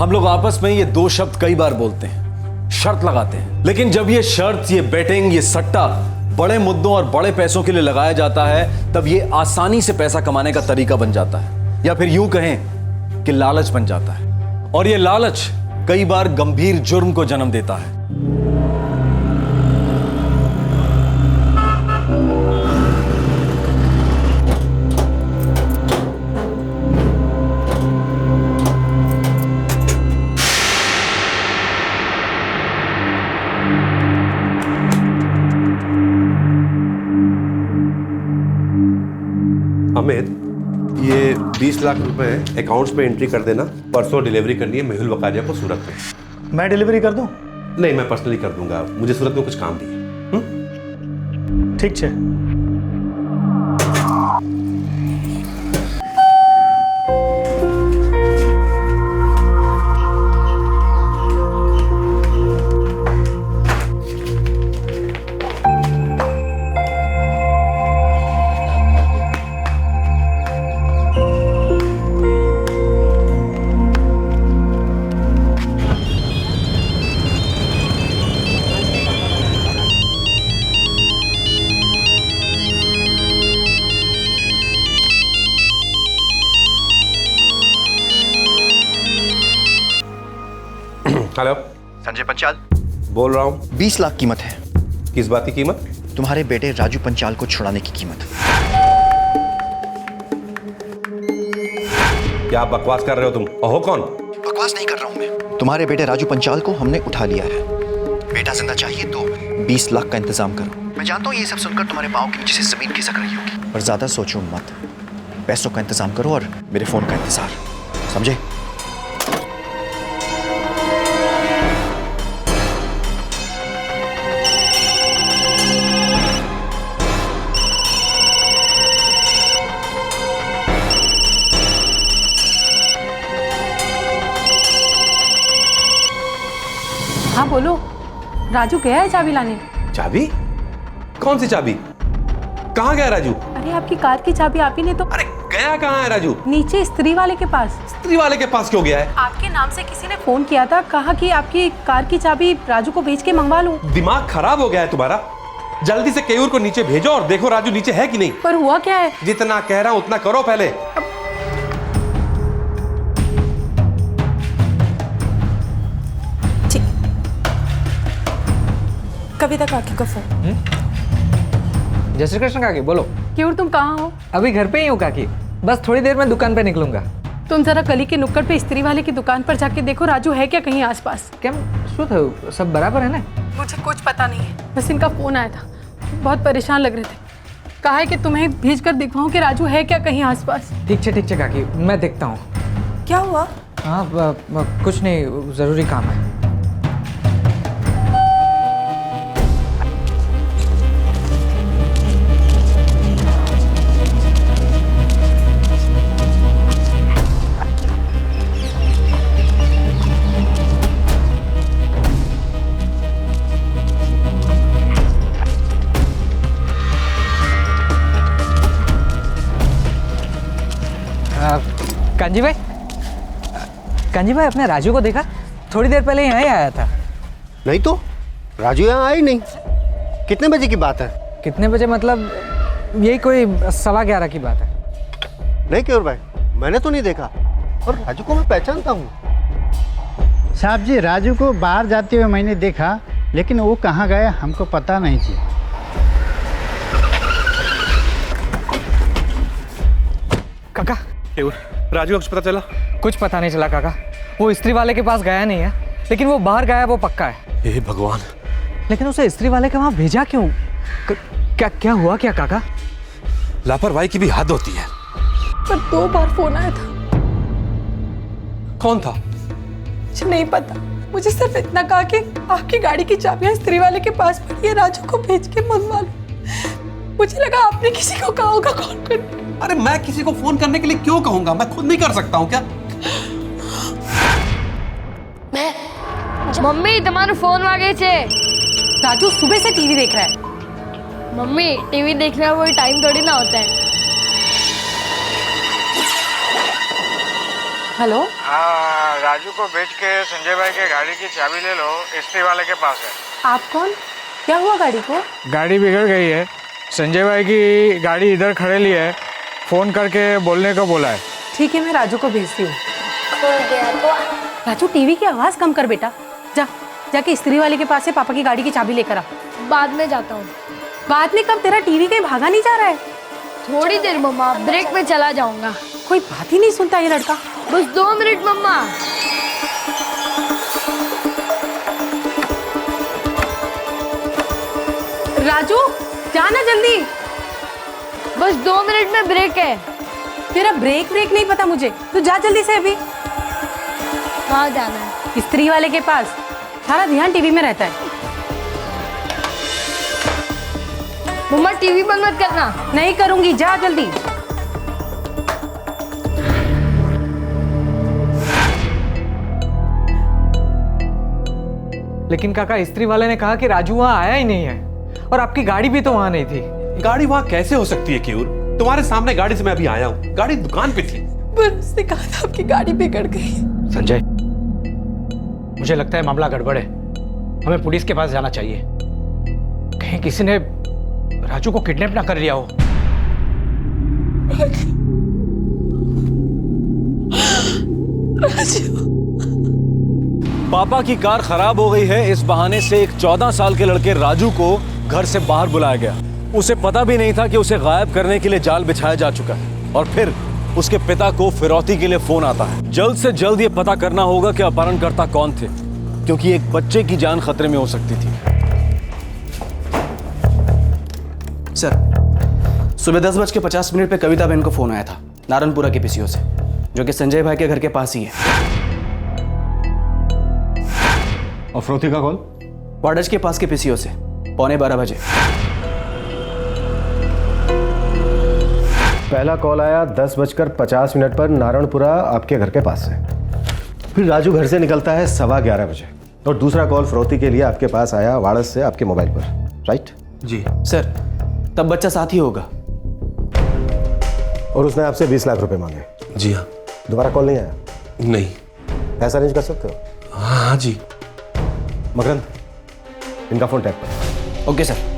हम लोग आपस में ये 2 शब्द कई बार बोलते हैं, शर्त लगाते हैं, लेकिन जब ये शर्त, ये बेटिंग, ये सट्टा बड़े मुद्दों और बड़े पैसों के लिए लगाया जाता है, तब ये आसानी से पैसा कमाने का तरीका बन जाता है, या फिर यूं कहें कि लालच बन जाता है। और ये लालच कई बार गंभीर जुर्म को जन्म देता है। अमित, ये 20 लाख रुपए अकाउंट्स पे एंट्री कर देना। परसों डिलीवरी करनी है मेहुल वकारिया को सूरत में। मैं डिलीवरी कर दूं? नहीं, मैं पर्सनली कर दूंगा, मुझे सूरत में कुछ काम भी है। ठीक है। हेलो, संजय पंचाल बोल रहा हूँ। 20 लाख कीमत है। किस बात की कीमत? तुम्हारे बेटे राजू पंचाल को छुड़ाने की कीमत। क्या बकवास कर रहे हो तुम? हो कौन? बकवास नहीं कर रहा हूँ मैं। तुम्हारे बेटे राजू पंचाल को हमने उठा लिया है। बेटा जिंदा चाहिए तो 20 लाख का इंतजाम करो। मैं जानता हूँ ये सब सुनकर तुम्हारे पाँव के नीचे से जमीन खिसक रही होगी, पर ज्यादा सोचो मत। पैसों का इंतजाम करो और मेरे फोन का इंतजार, समझे? हाँ बोलो, राजू गया है चाबी लाने। चाबी? कौन सी चाबी? कहाँ गया राजू? अरे आपकी कार की चाबी आप ही ने तो। अरे गया कहाँ है राजू? नीचे इस्त्री वाले के पास। इस्त्री वाले के पास क्यों गया है? आपके नाम से किसी ने फोन किया था, कहा कि आपकी कार की चाबी राजू को भेज के मंगवा लूं। दिमाग खराब हो गया है तुम्हारा? जल्दी से केयूर को नीचे भेजो और देखो राजू नीचे है कि नहीं। पर हुआ क्या है? जितना कह रहा हूं उतना करो पहले। कविता काकी का फोन। जय श्री कृष्ण काकी, बोलो। क्यों, तुम कहाँ हो? अभी घर पे ही हूँ काकी, बस थोड़ी देर में दुकान पे निकलूंगा। तुम जरा गली के नुक्कड़ पे इस्त्री वाले की दुकान पर जाके देखो राजू है क्या कहीं आसपास। કેમ શું થયું? सब बराबर है ना? मुझे कुछ पता नहीं है, बस इनका फोन आया था, बहुत परेशान लग रहे थे। कहा है कि तुम्हें भेज कर दिखवाऊं कि राजू है क्या कहीं आसपास। ठीक है काकी, मैं देखता हूँ। क्या हुआ? हाँ कुछ नहीं, जरूरी काम है। कांजी भाई अपने राजू को देखा? थोड़ी देर पहले यहाँ ही आया था। नहीं तो राजू यहाँ आया ही नहीं। कितने बजे की बात है? कितने बजे मतलब यही कोई 11:15 की बात है। नहीं केयूर भाई, मैंने तो नहीं देखा, और राजू को मैं पहचानता हूँ। साहब जी, राजू को बाहर जाते हुए मैंने देखा, लेकिन वो कहाँ गया हमको पता नहीं जी। काका, राजू को पता चला? कुछ पता नहीं चला काका, वो इस्त्री वाले के पास गया नहीं है, लेकिन वो बाहर गया वो पक्का है। हे भगवान! लेकिन उसे इस्त्री वाले के वहां भेजा क्यों? क्या हुआ क्या काका? लापरवाही की भी हद होती है। पर 2 बार फोन आया था। कौन था? मुझे नहीं पता, मुझे सिर्फ इतना कहा कि आपकी गाड़ी की चाबियां इस्त्री वाले के पास पड़ी है, राजू को भेज के मंगवा लो। मुझे लगा आपने किसी को कहा होगा कॉल करके। अरे मैं किसी को फोन करने के लिए क्यों कहूंगा? मैं खुद नहीं कर सकता हूँ क्या? मम्मी तुम्हारे फोन वागे छे। राजू सुबह से टीवी देख रहा है। मम्मी टीवी देखना कोई टाइम थोड़ी ना होता है। हेलो। हाँ, राजू को भेज के संजय भाई के गाड़ी की चाबी ले लो, इस्त्री वाले के पास है। आप कौन? क्या हुआ गाड़ी को? गाड़ी बिगड़ गई है, संजय भाई की गाड़ी इधर खड़े ली है, फोन करके बोलने को बोला है। ठीक है, मैं राजू को भेजती हूँ। राजू टीवी की आवाज कम कर बेटा, जाके इस्त्री वाले के पास से पापा की गाड़ी की चाबी लेकर आ। बाद में जाता हूँ। बाद में कब? तेरा टीवी कहीं भागा नहीं जा रहा है? थोड़ी देर मम्मा, ब्रेक में चला जाऊंगा। कोई बात ही नहीं सुनता ये लड़का। बस 2 मिनट मम्मा। राजू जाना जल्दी, बस 2 मिनट में ब्रेक है। तेरा ब्रेक नहीं पता मुझे, तू जा जल्दी से अभी। कहाँ जाना है? स्त्री वाले के पास। सारा ध्यान टीवी में रहता है। मम्मा टीवी बंद मत करना। नहीं करूंगी, जा जल्दी। लेकिन काका स्त्री वाले ने कहा कि राजू वहाँ आया ही नहीं है और आपकी गाड़ी भी तो वहाँ नहीं थी। गाड़ी वहां कैसे हो सकती है क्यूर? तुम्हारे सामने गाड़ी से मैं अभी आया हूँ, गाड़ी दुकान पे थी। पर उसने कहा था आपकी गाड़ी बिगड़ गई। संजय, मुझे लगता है मामला गड़बड़ है, हमें पुलिस के पास जाना चाहिए। कहीं किसी ने राजू को किडनैप ना कर लिया हो। राजू। पापा की कार खराब हो गई है, इस बहाने से एक 14 साल के लड़के राजू को घर से बाहर बुलाया गया। उसे पता भी नहीं था कि उसे गायब करने के लिए जाल बिछाया जा चुका है और फिर उसके पिता को फिरौती के लिए फोन आता है। जल्द से जल्द ये पता करना होगा कि अपहरणकर्ता कौन थे, क्योंकि एक बच्चे की जान खतरे में हो सकती थी। सर, सुबह 10:50 पे कविता बहन को फोन आया था नारायणपुरा के पीसीओ से, जो कि संजय भाई के घर के पास ही है। और फिरौती का कॉल? वाडज के पास के पीसीओ से 11:15 बजे। पहला कॉल आया 10:50 पर नारायणपुरा आपके घर के पास से। फिर राजू घर से निकलता है 11:15 बजे और दूसरा कॉल फिरौती के लिए आपके पास आया वाड़स से आपके मोबाइल पर, राइट? जी सर, तब बच्चा साथ ही होगा। और उसने आपसे 20 लाख रुपए मांगे? जी हाँ। दोबारा कॉल नहीं आया? नहीं। पैसा अरेंज कर सकते हो? हाँ जी। मकरंद, इनका फोन टैप कर। Okay sir.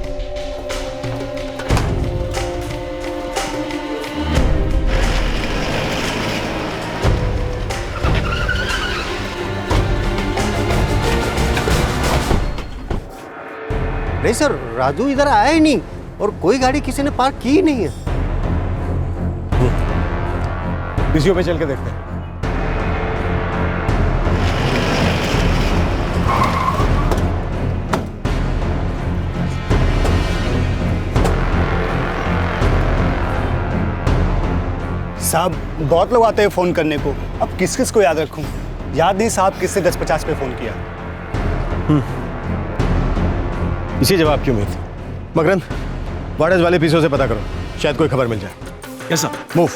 नहीं सर, राजू इधर आया ही नहीं और कोई गाड़ी किसी ने पार्क की ही नहीं है। पीसीओ पे चल के देखते हैं। साहब बहुत लोग आते हैं फ़ोन करने को, अब किस किस को याद रखूं? याद नहीं साहब किससे 10:50 पे फ़ोन किया। इसी जवाब की उम्मीद। मकरंद, वाड़ज वाले पीसीओ से पता करो, शायद कोई खबर मिल जाए। Yes sir. मूव।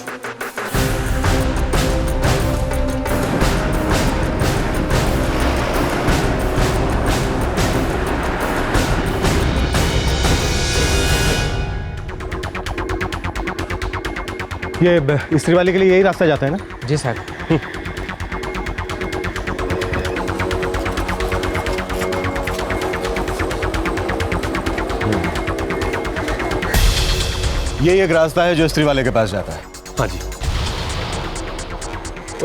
ये स्त्री वाले के लिए यही रास्ता जाता है ना? जी सर। ये एक रास्ता है जो स्त्री वाले के पास जाता है। हाँ जी।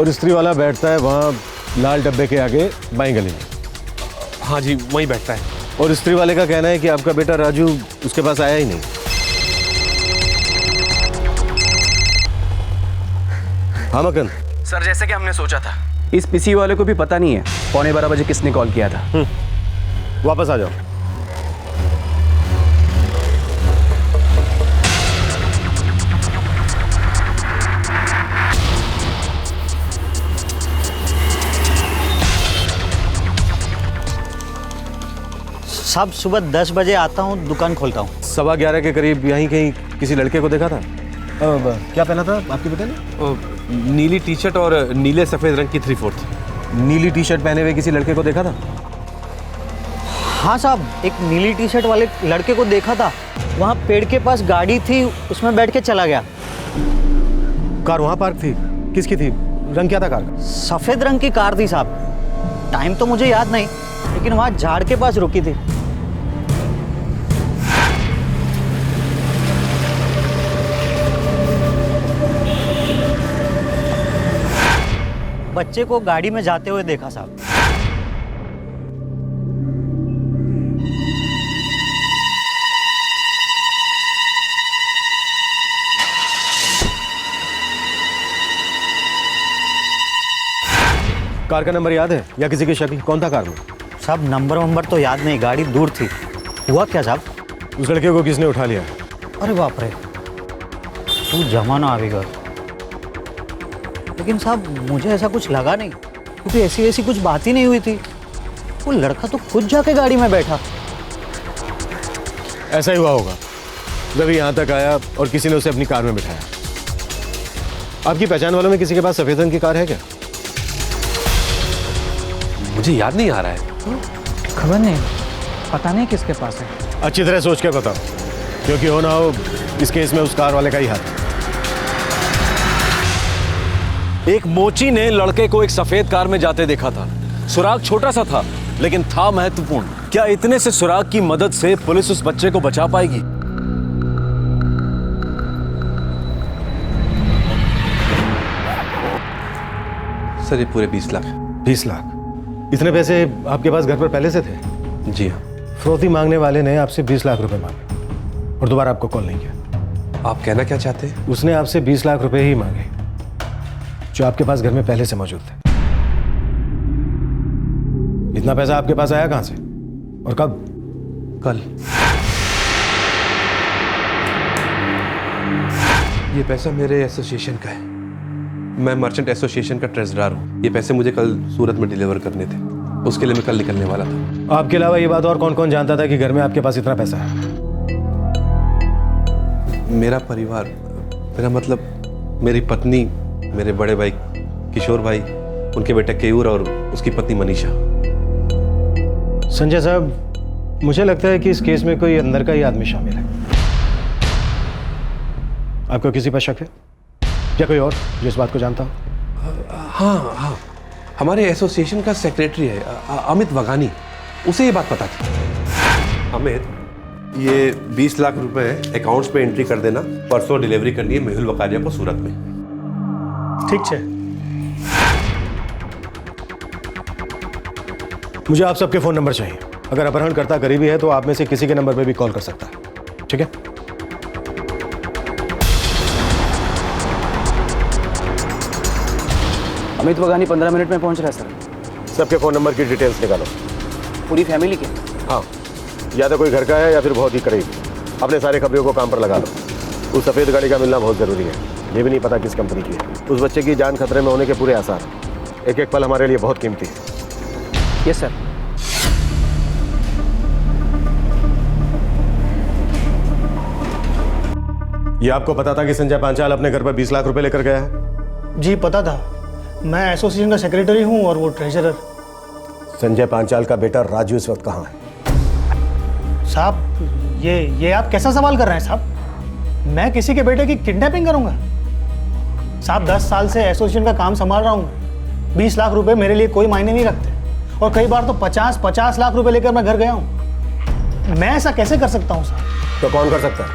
और स्त्री वाला बैठता है वहाँ लाल डब्बे के आगे बाईं गली में। हाँ जी, वहीं बैठता है। और स्त्री वाले का कहना है कि आपका बेटा राजू उसके पास आया ही नहीं। हाँ मकन सर, जैसे कि हमने सोचा था, इस पीसी वाले को भी पता नहीं है 11:15 बजे किसने कॉल किया था। वापस आ जाओ। साहब सुबह 10 बजे आता हूँ, दुकान खोलता हूँ। 11:15 के करीब यहीं कहीं किसी लड़के को देखा था? क्या पहना था आपके बेटे ने? नीली टी शर्ट और नीले सफेद रंग की 3/4। नीली टी शर्ट पहने हुए किसी लड़के को देखा था? हाँ साहब, एक नीली टी शर्ट वाले लड़के को देखा था, वहाँ पेड़ के पास गाड़ी थी, उसमें बैठ के चला गया। कार वहाँ पार्क थी? किसकी थी? रंग क्या था कार का? सफेद रंग की कार थी साहब। टाइम तो मुझे याद नहीं, लेकिन वहाँ झाड़ के पास रुकी थी। बच्चे को गाड़ी में जाते हुए देखा साहब। कार का नंबर याद है या किसी की शक्ल? कौन था कार में? साहब नंबर तो याद नहीं, गाड़ी दूर थी। हुआ क्या साहब? उस लड़के को किसने उठा लिया? अरे बाप रे, तू जमाना आ गया। लेकिन साहब मुझे ऐसा कुछ लगा नहीं, क्योंकि ऐसी ऐसी कुछ बात ही नहीं हुई थी। वो लड़का तो खुद जाके गाड़ी में बैठा। ऐसा ही हुआ होगा, जब यहाँ तक आया और किसी ने उसे अपनी कार में बिठाया। आपकी पहचान वालों में किसी के पास सफेद रंग की कार है क्या? मुझे याद नहीं आ रहा है। खबर नहीं, पता नहीं किसके पास है। अच्छी तरह सोच के बताओ, क्योंकि हो ना हो इस केस में उस कार वाले का ही हाथ। एक मोची ने लड़के को एक सफेद कार में जाते देखा था। सुराग छोटा सा था, लेकिन था महत्वपूर्ण। क्या इतने से सुराग की मदद से पुलिस उस बच्चे को बचा पाएगी? सर ये पूरे 20 लाख। 20 लाख? इतने पैसे आपके पास घर पर पहले से थे? जी हाँ। फिरौती मांगने वाले ने आपसे 20 लाख रुपए मांगे और दोबारा आपको कॉल नहीं किया। आप कहना क्या चाहते हैं? उसने आपसे 20 लाख रुपए ही मांगे जो आपके पास घर में पहले से मौजूद थे। इतना पैसा आपके पास आया कहां से और कब? कल। ये पैसा मेरे एसोसिएशन का है। मैं मर्चेंट एसोसिएशन का ट्रेजरर हूँ। ये पैसे मुझे कल सूरत में डिलीवर करने थे, उसके लिए मैं कल निकलने वाला था। आपके अलावा ये बात और कौन कौन जानता था कि घर में आपके पास इतना पैसा है? मेरा परिवार, मेरा मतलब मेरी पत्नी, मेरे बड़े भाई किशोर भाई, उनके बेटे केयूर और उसकी पत्नी मनीषा। संजय साहब, मुझे लगता है कि इस केस में कोई अंदर का ही आदमी शामिल है। आपको किसी पर शक है या कोई और जो इस बात को जानता हो? हाँ, हमारे एसोसिएशन का सेक्रेटरी है अमित वगानी, उसे ये बात पता थी। अमित, ये 20 लाख रुपए अकाउंट्स पे एंट्री कर देना, परसों डिलीवरी करनी है मेहुल वकारिया को सूरत में। ठीक है। मुझे आप सबके फोन नंबर चाहिए। अगर अपहरणकर्ता करीबी है तो आप में से किसी के नंबर पे भी कॉल कर सकता है, ठीक है? अमित वगानी 15 मिनट में पहुंच रहा है सर। सबके फोन नंबर की डिटेल्स निकालो। पूरी फैमिली के? हाँ, या तो कोई घर का है या फिर बहुत ही करीब। अपने सारे खबरों को काम पर लगा लो। उस सफ़ेद गाड़ी का मिलना बहुत ज़रूरी है। ये भी नहीं पता किस कंपनी की है। उस बच्चे की जान खतरे में होने के पूरे आसार हैं। एक एक पल हमारे लिए बहुत कीमती है। Yes sir. ये आपको पता था कि संजय पांचाल अपने घर पर 20 लाख रुपए लेकर गया है? जी पता था। मैं एसोसिएशन का सेक्रेटरी हूँ और वो ट्रेजरर। संजय पांचाल का बेटा राजू इस वक्त कहाँ है? साहब, ये आप कैसा सवाल कर रहे हैं साहब? मैं किसी के बेटे की किडनैपिंग करूंगा? साहब 10 साल से एसोसिएशन का काम संभाल रहा हूँ। 20 लाख रुपए मेरे लिए कोई मायने नहीं रखते और कई बार तो 50 लाख रुपए लेकर मैं घर गया हूँ। मैं ऐसा कैसे कर सकता हूँ साहब? तो कौन कर सकता है?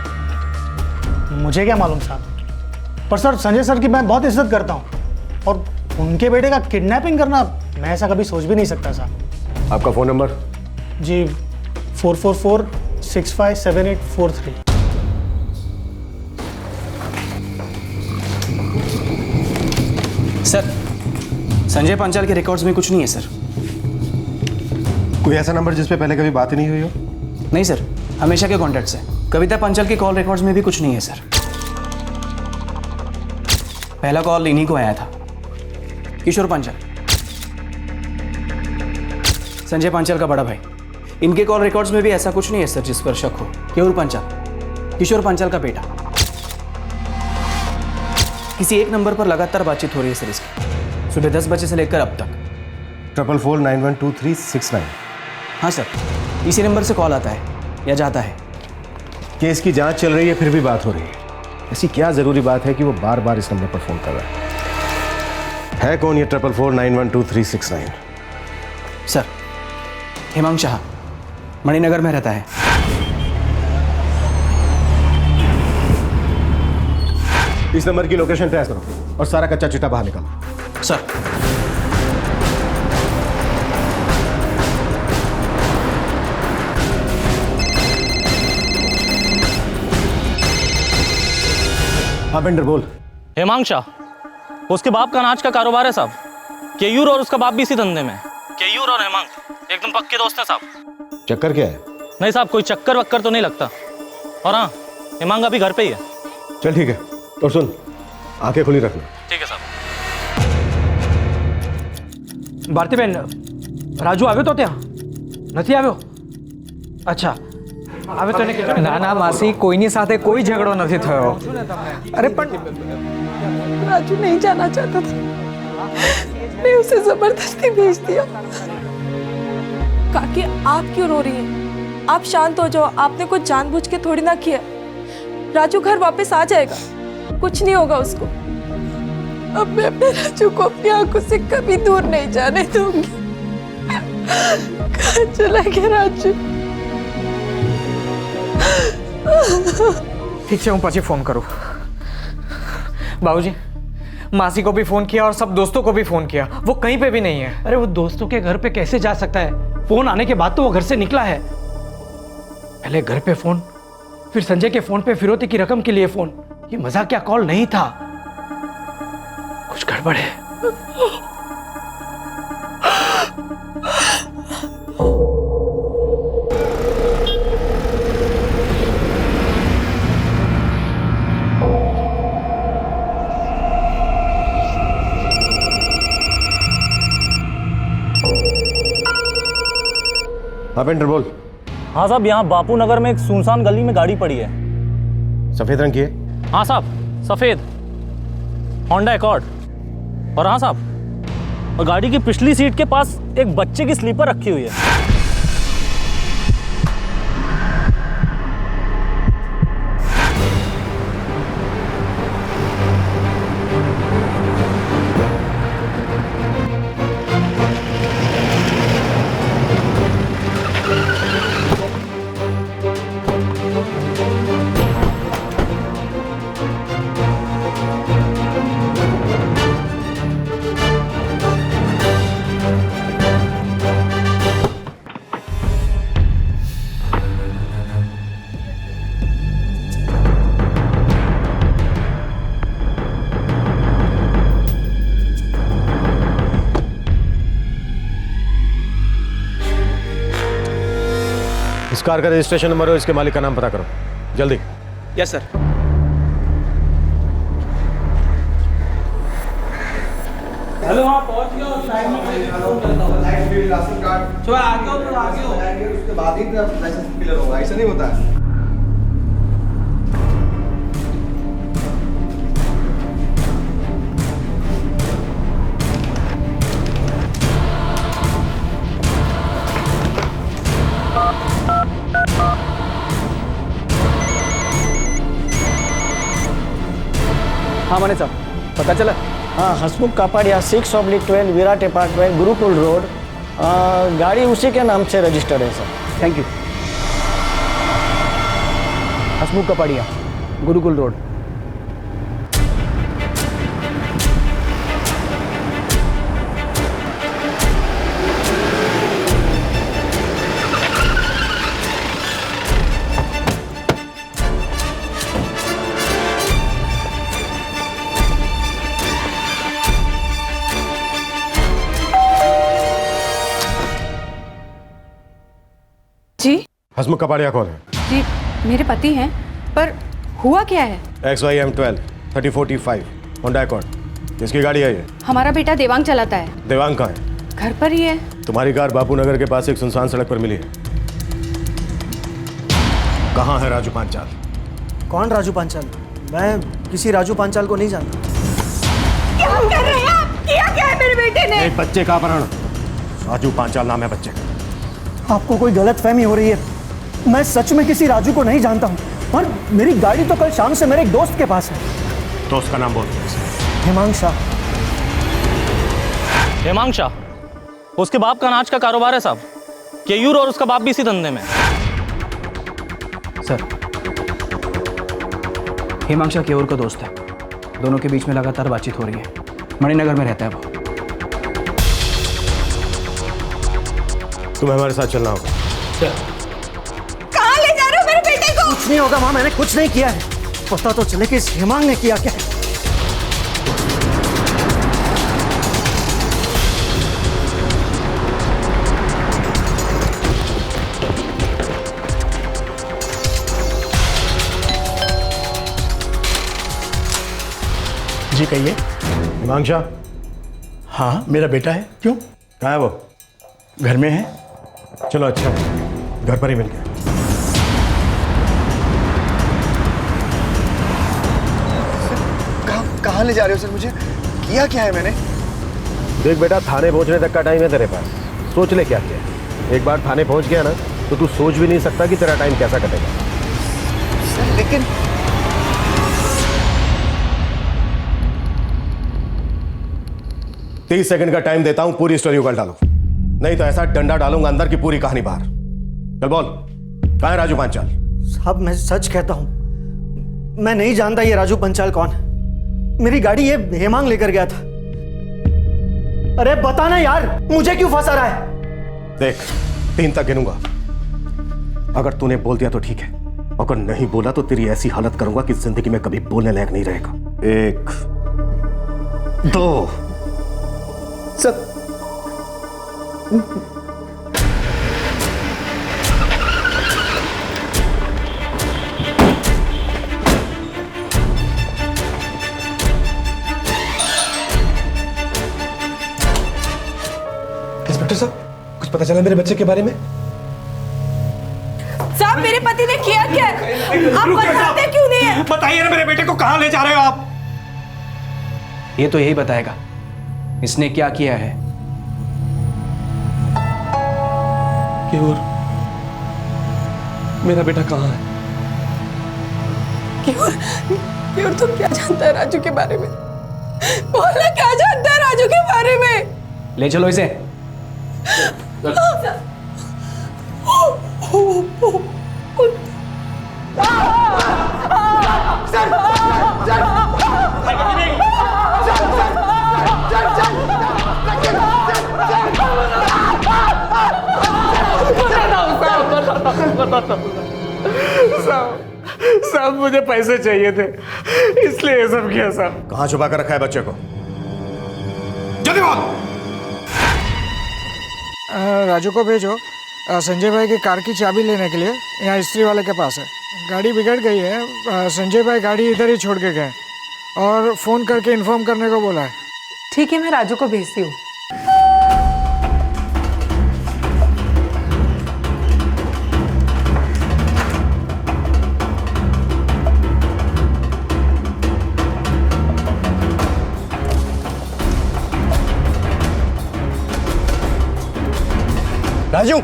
मुझे क्या मालूम साहब, पर सर संजय सर की मैं बहुत इज्जत करता हूँ और उनके बेटे का किडनैपिंग करना, मैं ऐसा कभी सोच भी नहीं सकता साहब। आपका फ़ोन नंबर? जी 444-657843। सर, संजय पांचाल के रिकॉर्ड्स में कुछ नहीं है सर। कोई ऐसा नंबर जिस पे पहले कभी बात ही नहीं हुई हो? नहीं सर, हमेशा के कॉन्टैक्ट्स हैं। कविता पांचाल के कॉल रिकॉर्ड्स में भी कुछ नहीं है सर। पहला कॉल इन्हीं को आया था, किशोर पांचाल, संजय पांचाल का बड़ा भाई। इनके कॉल रिकॉर्ड्स में भी ऐसा कुछ नहीं है सर जिस पर शक हो। केयूर पांचाल, किशोर पांचाल का बेटा। किसी एक नंबर पर लगातार बातचीत हो रही है सर इसकी, सुबह 10 बजे से लेकर अब तक। 444-912369। हाँ सर, इसी नंबर से कॉल आता है या जाता है। केस की जांच चल रही है फिर भी बात हो रही है। ऐसी क्या जरूरी बात है कि वो बार बार इस नंबर पर फोन कर रहा है कौन ये 444-912369? सर, हेमंत शाह, मणिनगर में रहता है। इस नंबर की लोकेशन ट्रेस करो और सारा कच्चा चिट्ठा बाहर निकालो। सर। हाँ बेंडर बोल। हेमंत शाह, उसके बाप का अनाज का कारोबार है साहब। केयूर और उसका बाप भी इसी धंधे में है। केयूर और हेमंत एकदम पक्के दोस्त हैं साहब। चक्कर क्या है? नहीं साहब, कोई चक्कर वक्कर तो नहीं लगता। और हाँ, हेमंत अभी घर पे ही है। चल ठीक है, और सुन, आंखें खुली रखना। ठीक है साहब। ભારતીબેન રાજુ આવ્યો તો ત્યાં નથી આવ્યો? અચ્છા આવે તો એને કહેજો ને. ના ના માસી, કોઈની સાથે કોઈ ઝઘડો નથી થયો. અરે પણ राजू नहीं जाना चाहता था, मैं उसे जबरदस्ती भेज दिया। काकी आप क्यों रो रही हैं? आप शांत हो जाओ, आपने कुछ जानबूझ के थोड़ी ना किया। राजू घर वापस आ जाएगा, कुछ नहीं होगा उसको। अब मैं अपने राजू को अपनी आंखों से कभी दूर नहीं जाने दूंगी। कहाँ चला गया राजू? ठीक है, હું પછી ફોન કરું. बाबूजी, मासी को भी फोन किया और सब दोस्तों को भी फोन किया, वो कहीं पे भी नहीं है. अरे वो दोस्तों के घर पे कैसे जा सकता है? फोन आने के बाद तो वो घर से निकला है. पहले घर पे फोन, फिर संजय के फोन पे फिरौती की रकम के लिए फोन. ये मजाकिया कॉल नहीं था, कुछ गड़बड़ है. पेंटर बोल। हाँ साहब, यहाँ बापू नगर में एक सुनसान गली में गाड़ी पड़ी है। सफेद रंग की है? हाँ साहब, सफेद होंडा एकॉर्ड। और हाँ साहब, और गाड़ी की पिछली सीट के पास एक बच्चे की स्लीपर रखी हुई है। इस कार का रजिस्ट्रेशन नंबर और इसके मालिक का नाम पता करो जल्दी। Yes sir. हेलो, हाँ पहुंच गया और साइड में राशन कार्ड तो आगे हो, तो आगे हो, उसके बाद ही लाइसेंस क्लियर होगा, ऐसा नहीं होता है। हाँ मने साहब, पता चला? हाँ, हसमुख कापड़िया 6/12 विराट अपार्टमेंट गुरुकुल रोड, गाड़ी उसी के नाम से रजिस्टर्ड है sir. Thank you. Hasmukh Kapadia Gurukul road. जी हसमुख कपाड़िया कौन है? जी मेरे पति हैं, पर हुआ क्या है? XYM12 3045 होंडा एकॉर्ड, किसकी गाड़ी है ये? हमारा बेटा देवांग चलाता है। देवांग कहाँ है? घर पर ही है। तुम्हारी कार बापू नगर के पास एक सुनसान सड़क पर मिली है। कहाँ है राजू पांचाल? कौन राजू पांचाल? मैं किसी राजू पांचाल को नहीं जानता। क्या कर रहे हैं आप? किया क्या है मेरे बेटे ने? एक बच्चे का अपहरण, राजू पांचाल नाम है बच्चे का। आपको कोई गलतफहमी हो रही है। मैं सच में किसी राजू को नहीं जानता हूँ, और मेरी गाड़ी तो कल शाम से मेरे एक दोस्त के पास है। दोस्त का नाम बोल। हेमांग शाह। हेमांग शाह, उसके बाप का अनाज का कारोबार है साहब। केयूर और उसका बाप भी इसी धंधे में। सर, हेमांग शाह केयूर का दोस्त है, दोनों के बीच में लगातार बातचीत हो रही है। मणिनगर में रहता है वो। तुम्हें हमारे साथ चलना होगा। कहाँ ले जा रहे हो मेरे बेटे को? कुछ नहीं होगा माँ, मैंने कुछ नहीं किया है। पता तो चले कि इस हेमांग ने किया क्या है। जी कहिए। हिमांशा? हाँ मेरा बेटा है। क्यों? कहाँ है वो? घर में है। चलो अच्छा, घर पर ही मिल गया। कहाँ ले जा रहे हो सर मुझे? किया क्या है मैंने? देख बेटा, थाने पहुंचने तक का टाइम है तेरे पास, सोच ले क्या किया। एक बार थाने पहुंच गया ना तो तू सोच भी नहीं सकता कि तेरा टाइम कैसा कटेगा। सर लेकिन 30 सेकंड का टाइम देता हूं, पूरी स्टोरी उगल डालो, नहीं तो ऐसा डंडा डालूंगा अंदर की पूरी कहानी बाहर। चल बोल, कहाँ है राजू पांचाल? साहब मैं सच कहता हूं, मैं नहीं जानता ये राजू पंचाल कौन है। मेरी गाड़ी ये हेमांग लेकर गया था। अरे बताना यार, मुझे क्यों फंसा रहा है? देख, 3 तक गिनूंगा, अगर तूने बोल दिया तो ठीक है, अगर नहीं बोला तो तेरी ऐसी हालत करूंगा कि जिंदगी में कभी बोलने लायक नहीं रहेगा। 1 2 सर इंस्पेक्टर साहब, कुछ पता चला मेरे बच्चे के बारे में? साहब मेरे पति ने किया क्या? आप बताते क्यों नहीं है? बताइए ना, मेरे बेटे को कहाँ ले जा रहे हो आप? ये तो यही बताएगा इसने क्या किया है। केयूर, मेरा बेटा कहाँ है? केयूर तुम क्या जानता है राजू के बारे में? बोलना, क्या जानता है राजू के बारे में? ले चलो इसे। साहब मुझे पैसे चाहिए थे, इसलिए ये सब किया साहब। कहाँ छुपा कर रखा है बच्चे को? जल्दी बोल। राजू को भेजो संजय भाई की कार की चाबी लेने के लिए, यहाँ इस्त्री वाले के पास है। गाड़ी बिगड़ गई है, संजय भाई गाड़ी इधर ही छोड़ के गए और फ़ोन करके इन्फॉर्म करने को बोला है। ठीक है, मैं राजू को भेजती हूँ। राजू,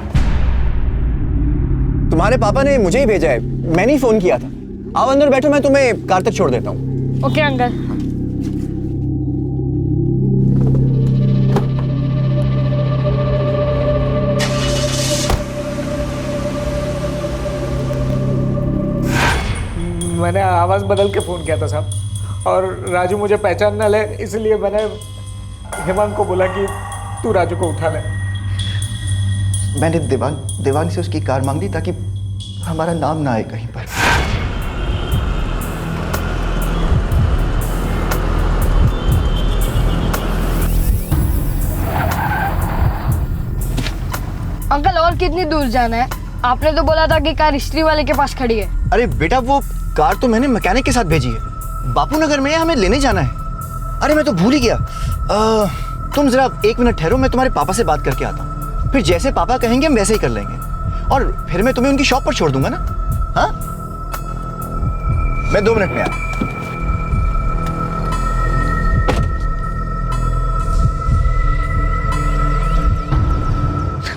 तुम्हारे पापा ने मुझे ही भेजा है, मैंने ही फोन किया था। आओ अंदर बैठो, मैं तुम्हें कार तक छोड़ देता हूँ। Okay uncle. मैंने आवाज़ बदल के फ़ोन किया था साहब, और राजू मुझे पहचान ना ले इसलिए मैंने हेमांग को बोला कि तू राजू को उठा ले। मैंने देवांग से उसकी कार मांग ली ताकि हमारा नाम ना आए कहीं पर। अंकल और कितनी दूर जाना है? आपने तो बोला था कि कार इस्त्री वाले के पास खड़ी है। अरे बेटा, वो कार तो मैंने मैकेनिक के साथ भेजी है, बापू नगर में हमें लेने जाना है। अरे मैं तो भूल ही गया। तुम जरा 1 मिनट ठहरो, मैं तुम्हारे पापा से बात करके आता हूँ, फिर जैसे पापा कहेंगे हम वैसे ही कर लेंगे, और फिर मैं तुम्हें उनकी शॉप पर छोड़ दूंगा ना। हाँ, मैं 2 मिनट में आया।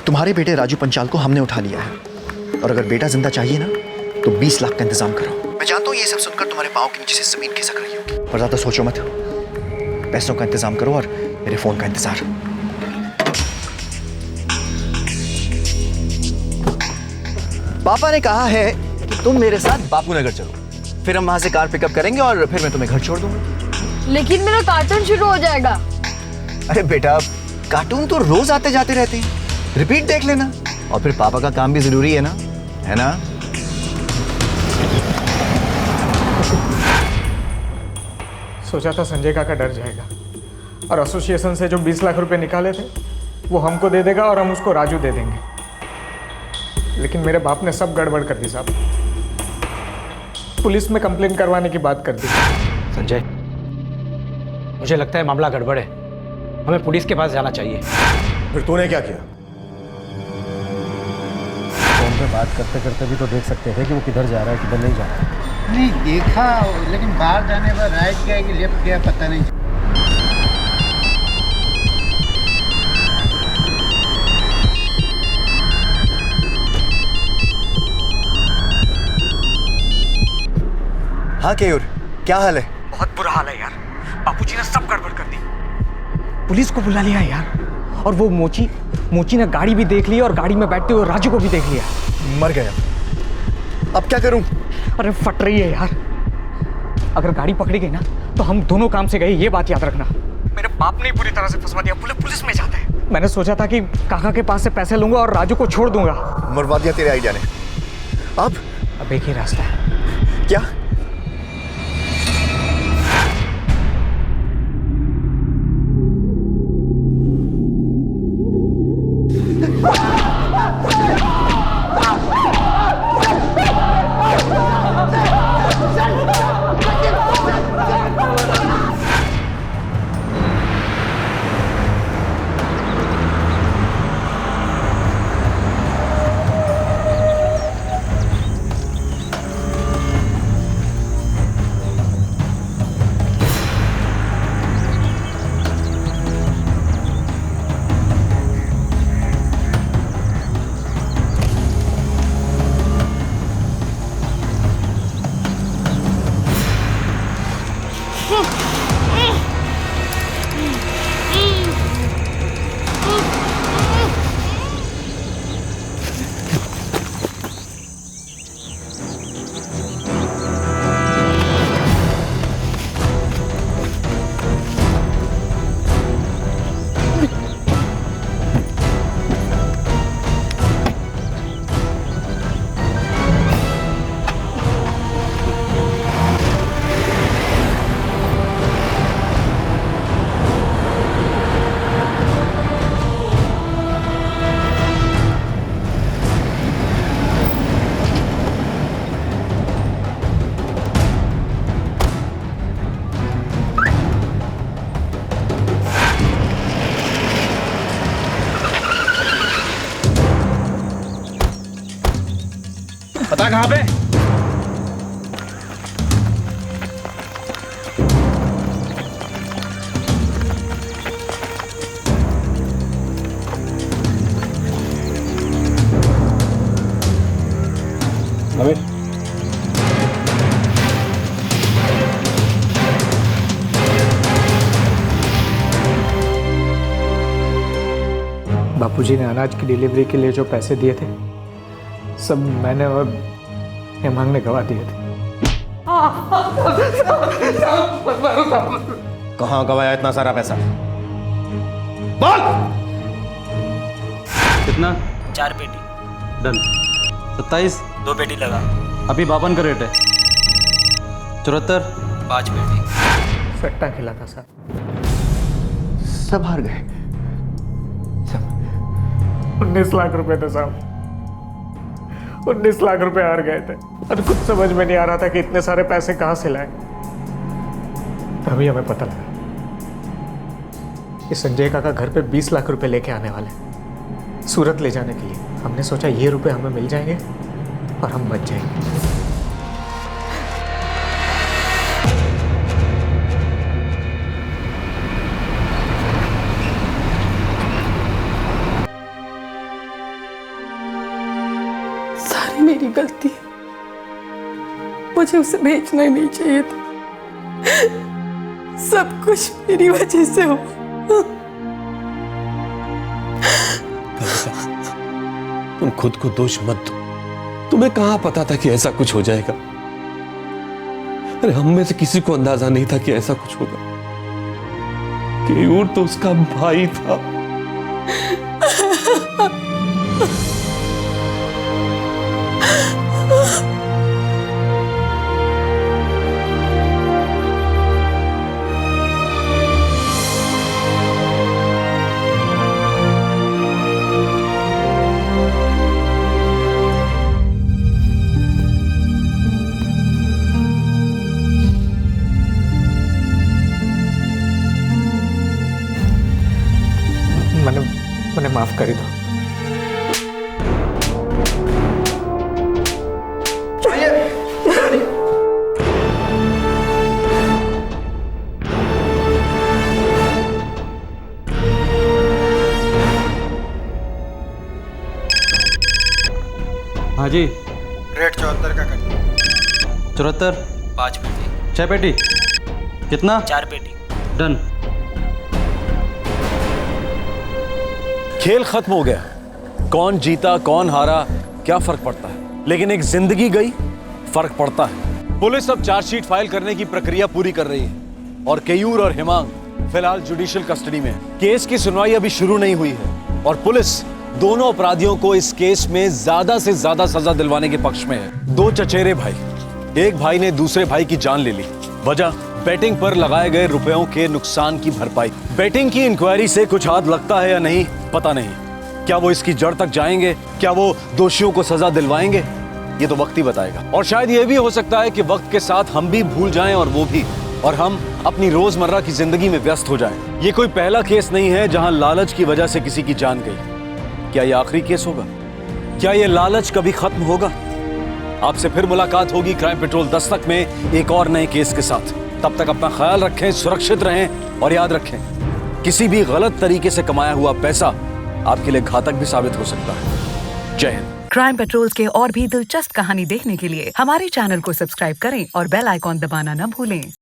तुम्हारे बेटे राजू पंचाल को हमने उठा लिया है, और अगर बेटा जिंदा चाहिए ना तो 20 लाख का इंतजाम करो। मैं जानता हूँ ये सब सुनकर तुम्हारे पाँव के नीचे से जमीन खिसक रही होगी, पर ज्यादा सोचो मत। पैसों का इंतजाम करो और मेरे फोन का इंतजार। पापा ने कहा है कि तुम मेरे साथ बापू नगर चलो, फिर हम वहां से कार पिकअप करेंगे और फिर मैं तुम्हें घर छोड़ दूंगा। लेकिन मेरा कार्टून शुरू हो जाएगा। अरे बेटा, कार्टून तो रोज आते जाते रहते हैं, रिपीट देख लेना, और फिर पापा का काम भी जरूरी है ना, है ना? सोचा था संजय काका डर जाएगा और एसोसिएशन से जो 20 लाख रुपए निकाले थे वो हमको दे देगा और हम उसको राजू दे देंगे, लेकिन मेरे बाप ने सब गड़बड़ कर दी साहब। पुलिस में कंप्लेन करवाने की बात कर दी। संजय, मुझे लगता है मामला गड़बड़ है, हमें पुलिस के पास जाना चाहिए। फिर तूने क्या किया? फोन पे बात करते करते भी तो देख सकते थे कि वो किधर जा रहा है किधर नहीं जा रहा है। नहीं देखा, लेकिन बाहर जाने पर राइट गया कि लेफ्ट गया पता नहीं। हाँ केयूर, क्या हाल है? बहुत बुरा हाल है यार, बापूजी ने सब गड़बड़ कर दी। पुलिस को बुला लिया यार, और वो मोची ने गाड़ी भी देख ली और गाड़ी में बैठते हुए राजू को भी देख लिया। मर गया। अब क्या करूं? अरे फट रही है यार, अगर गाड़ी पकड़ी गई ना तो हम दोनों काम से गए, ये बात याद रखना। मेरे बाप ने पूरी तरह से फंसवा दिया, पुलिस में जाते हैं। मैंने सोचा था कि काका के पास से पैसे लूंगा और राजू को छोड़ दूंगा। मरवा दिया तेरे आइडिया ने। अब एक ही रास्ता है। क्या? पता कहाँ पे? अमित, बापूजी ने अनाज की डिलीवरी के लिए जो पैसे दिए थे सब मैंने और हेमांग ने गवा दिए थे। कहाँ गवाया इतना सारा पैसा? बोल! कितना? 4 पेटी। डन। 27? 2 पेटी लगा। अभी 52 का रेट है। 74? 5 पेटी। सट्टा खेला था सर। सब हार गए। 19 लाख रुपए थे साहब, 19 लाख रुपए हार गए थे और कुछ समझ में नहीं आ रहा था कि इतने सारे पैसे कहां से लाए। तभी हमें पता लगा कि संजय काका घर पे 20 लाख रुपए लेके आने वाले सूरत ले जाने के लिए। हमने सोचा ये रुपए हमें मिल जाएंगे और हम बच जाएंगे। सारी मेरी गलती है, मुझे उसे भेजना ही नहीं चाहिए था। सब कुछ मेरी वजह से हुआ। तुम खुद को दोष मत दो, तुम्हें कहां पता था कि ऐसा कुछ हो जाएगा। अरे हम में से किसी को अंदाजा नहीं था कि ऐसा कुछ होगा। केयूर तो उसका भाई था। माफ कर दो। हाँ जी। रेट 74 का कर दो। 74। 5 पेटी। 6 पेटी। कितना? 4 पेटी। डन। खेल खत्म हो गया। कौन जीता कौन हारा क्या फर्क पड़ता है, लेकिन एक जिंदगी गई, फर्क पड़ता है। पुलिस अब चार्जशीट फाइल करने की प्रक्रिया पूरी कर रही है और केयूर और हिमांग फिलहाल जुडिशियल कस्टडी में है। केस की सुनवाई अभी शुरू नहीं हुई है और पुलिस दोनों अपराधियों को इस केस में ज्यादा से ज्यादा सजा दिलवाने के पक्ष में है। 2 चचेरे भाई, एक भाई ने दूसरे भाई की जान ले ली। वजह बेटिंग पर लगाए गए रुपयों के नुकसान की भरपाई। बेटिंग की इंक्वायरी से कुछ हाथ लगता है या नहीं पता नहीं। क्या वो इसकी जड़ तक जाएंगे? क्या वो दोषियों को सजा दिलवाएंगे? ये तो वक्त ही बताएगा। और शायद ये भी हो सकता है कि वक्त के साथ हम भी भूल जाएं और वो भी, और हम अपनी रोजमर्रा की जिंदगी में व्यस्त हो जाएं। ये कोई पहला केस नहीं है जहां लालच की वजह से किसी की जान गई। क्या ये आखिरी केस होगा? क्या ये लालच कभी खत्म होगा? आपसे फिर मुलाकात होगी क्राइम पेट्रोल दस्तक में एक और नए केस के साथ। तब तक अपना ख्याल रखें, सुरक्षित रहें और याद रखें, किसी भी गलत तरीके से कमाया हुआ पैसा आपके लिए घातक भी साबित हो सकता है। जय हिंद। क्राइम पेट्रोल के और भी दिलचस्प कहानी देखने के लिए हमारे चैनल को सब्सक्राइब करें और बेल आइकॉन दबाना न भूलें।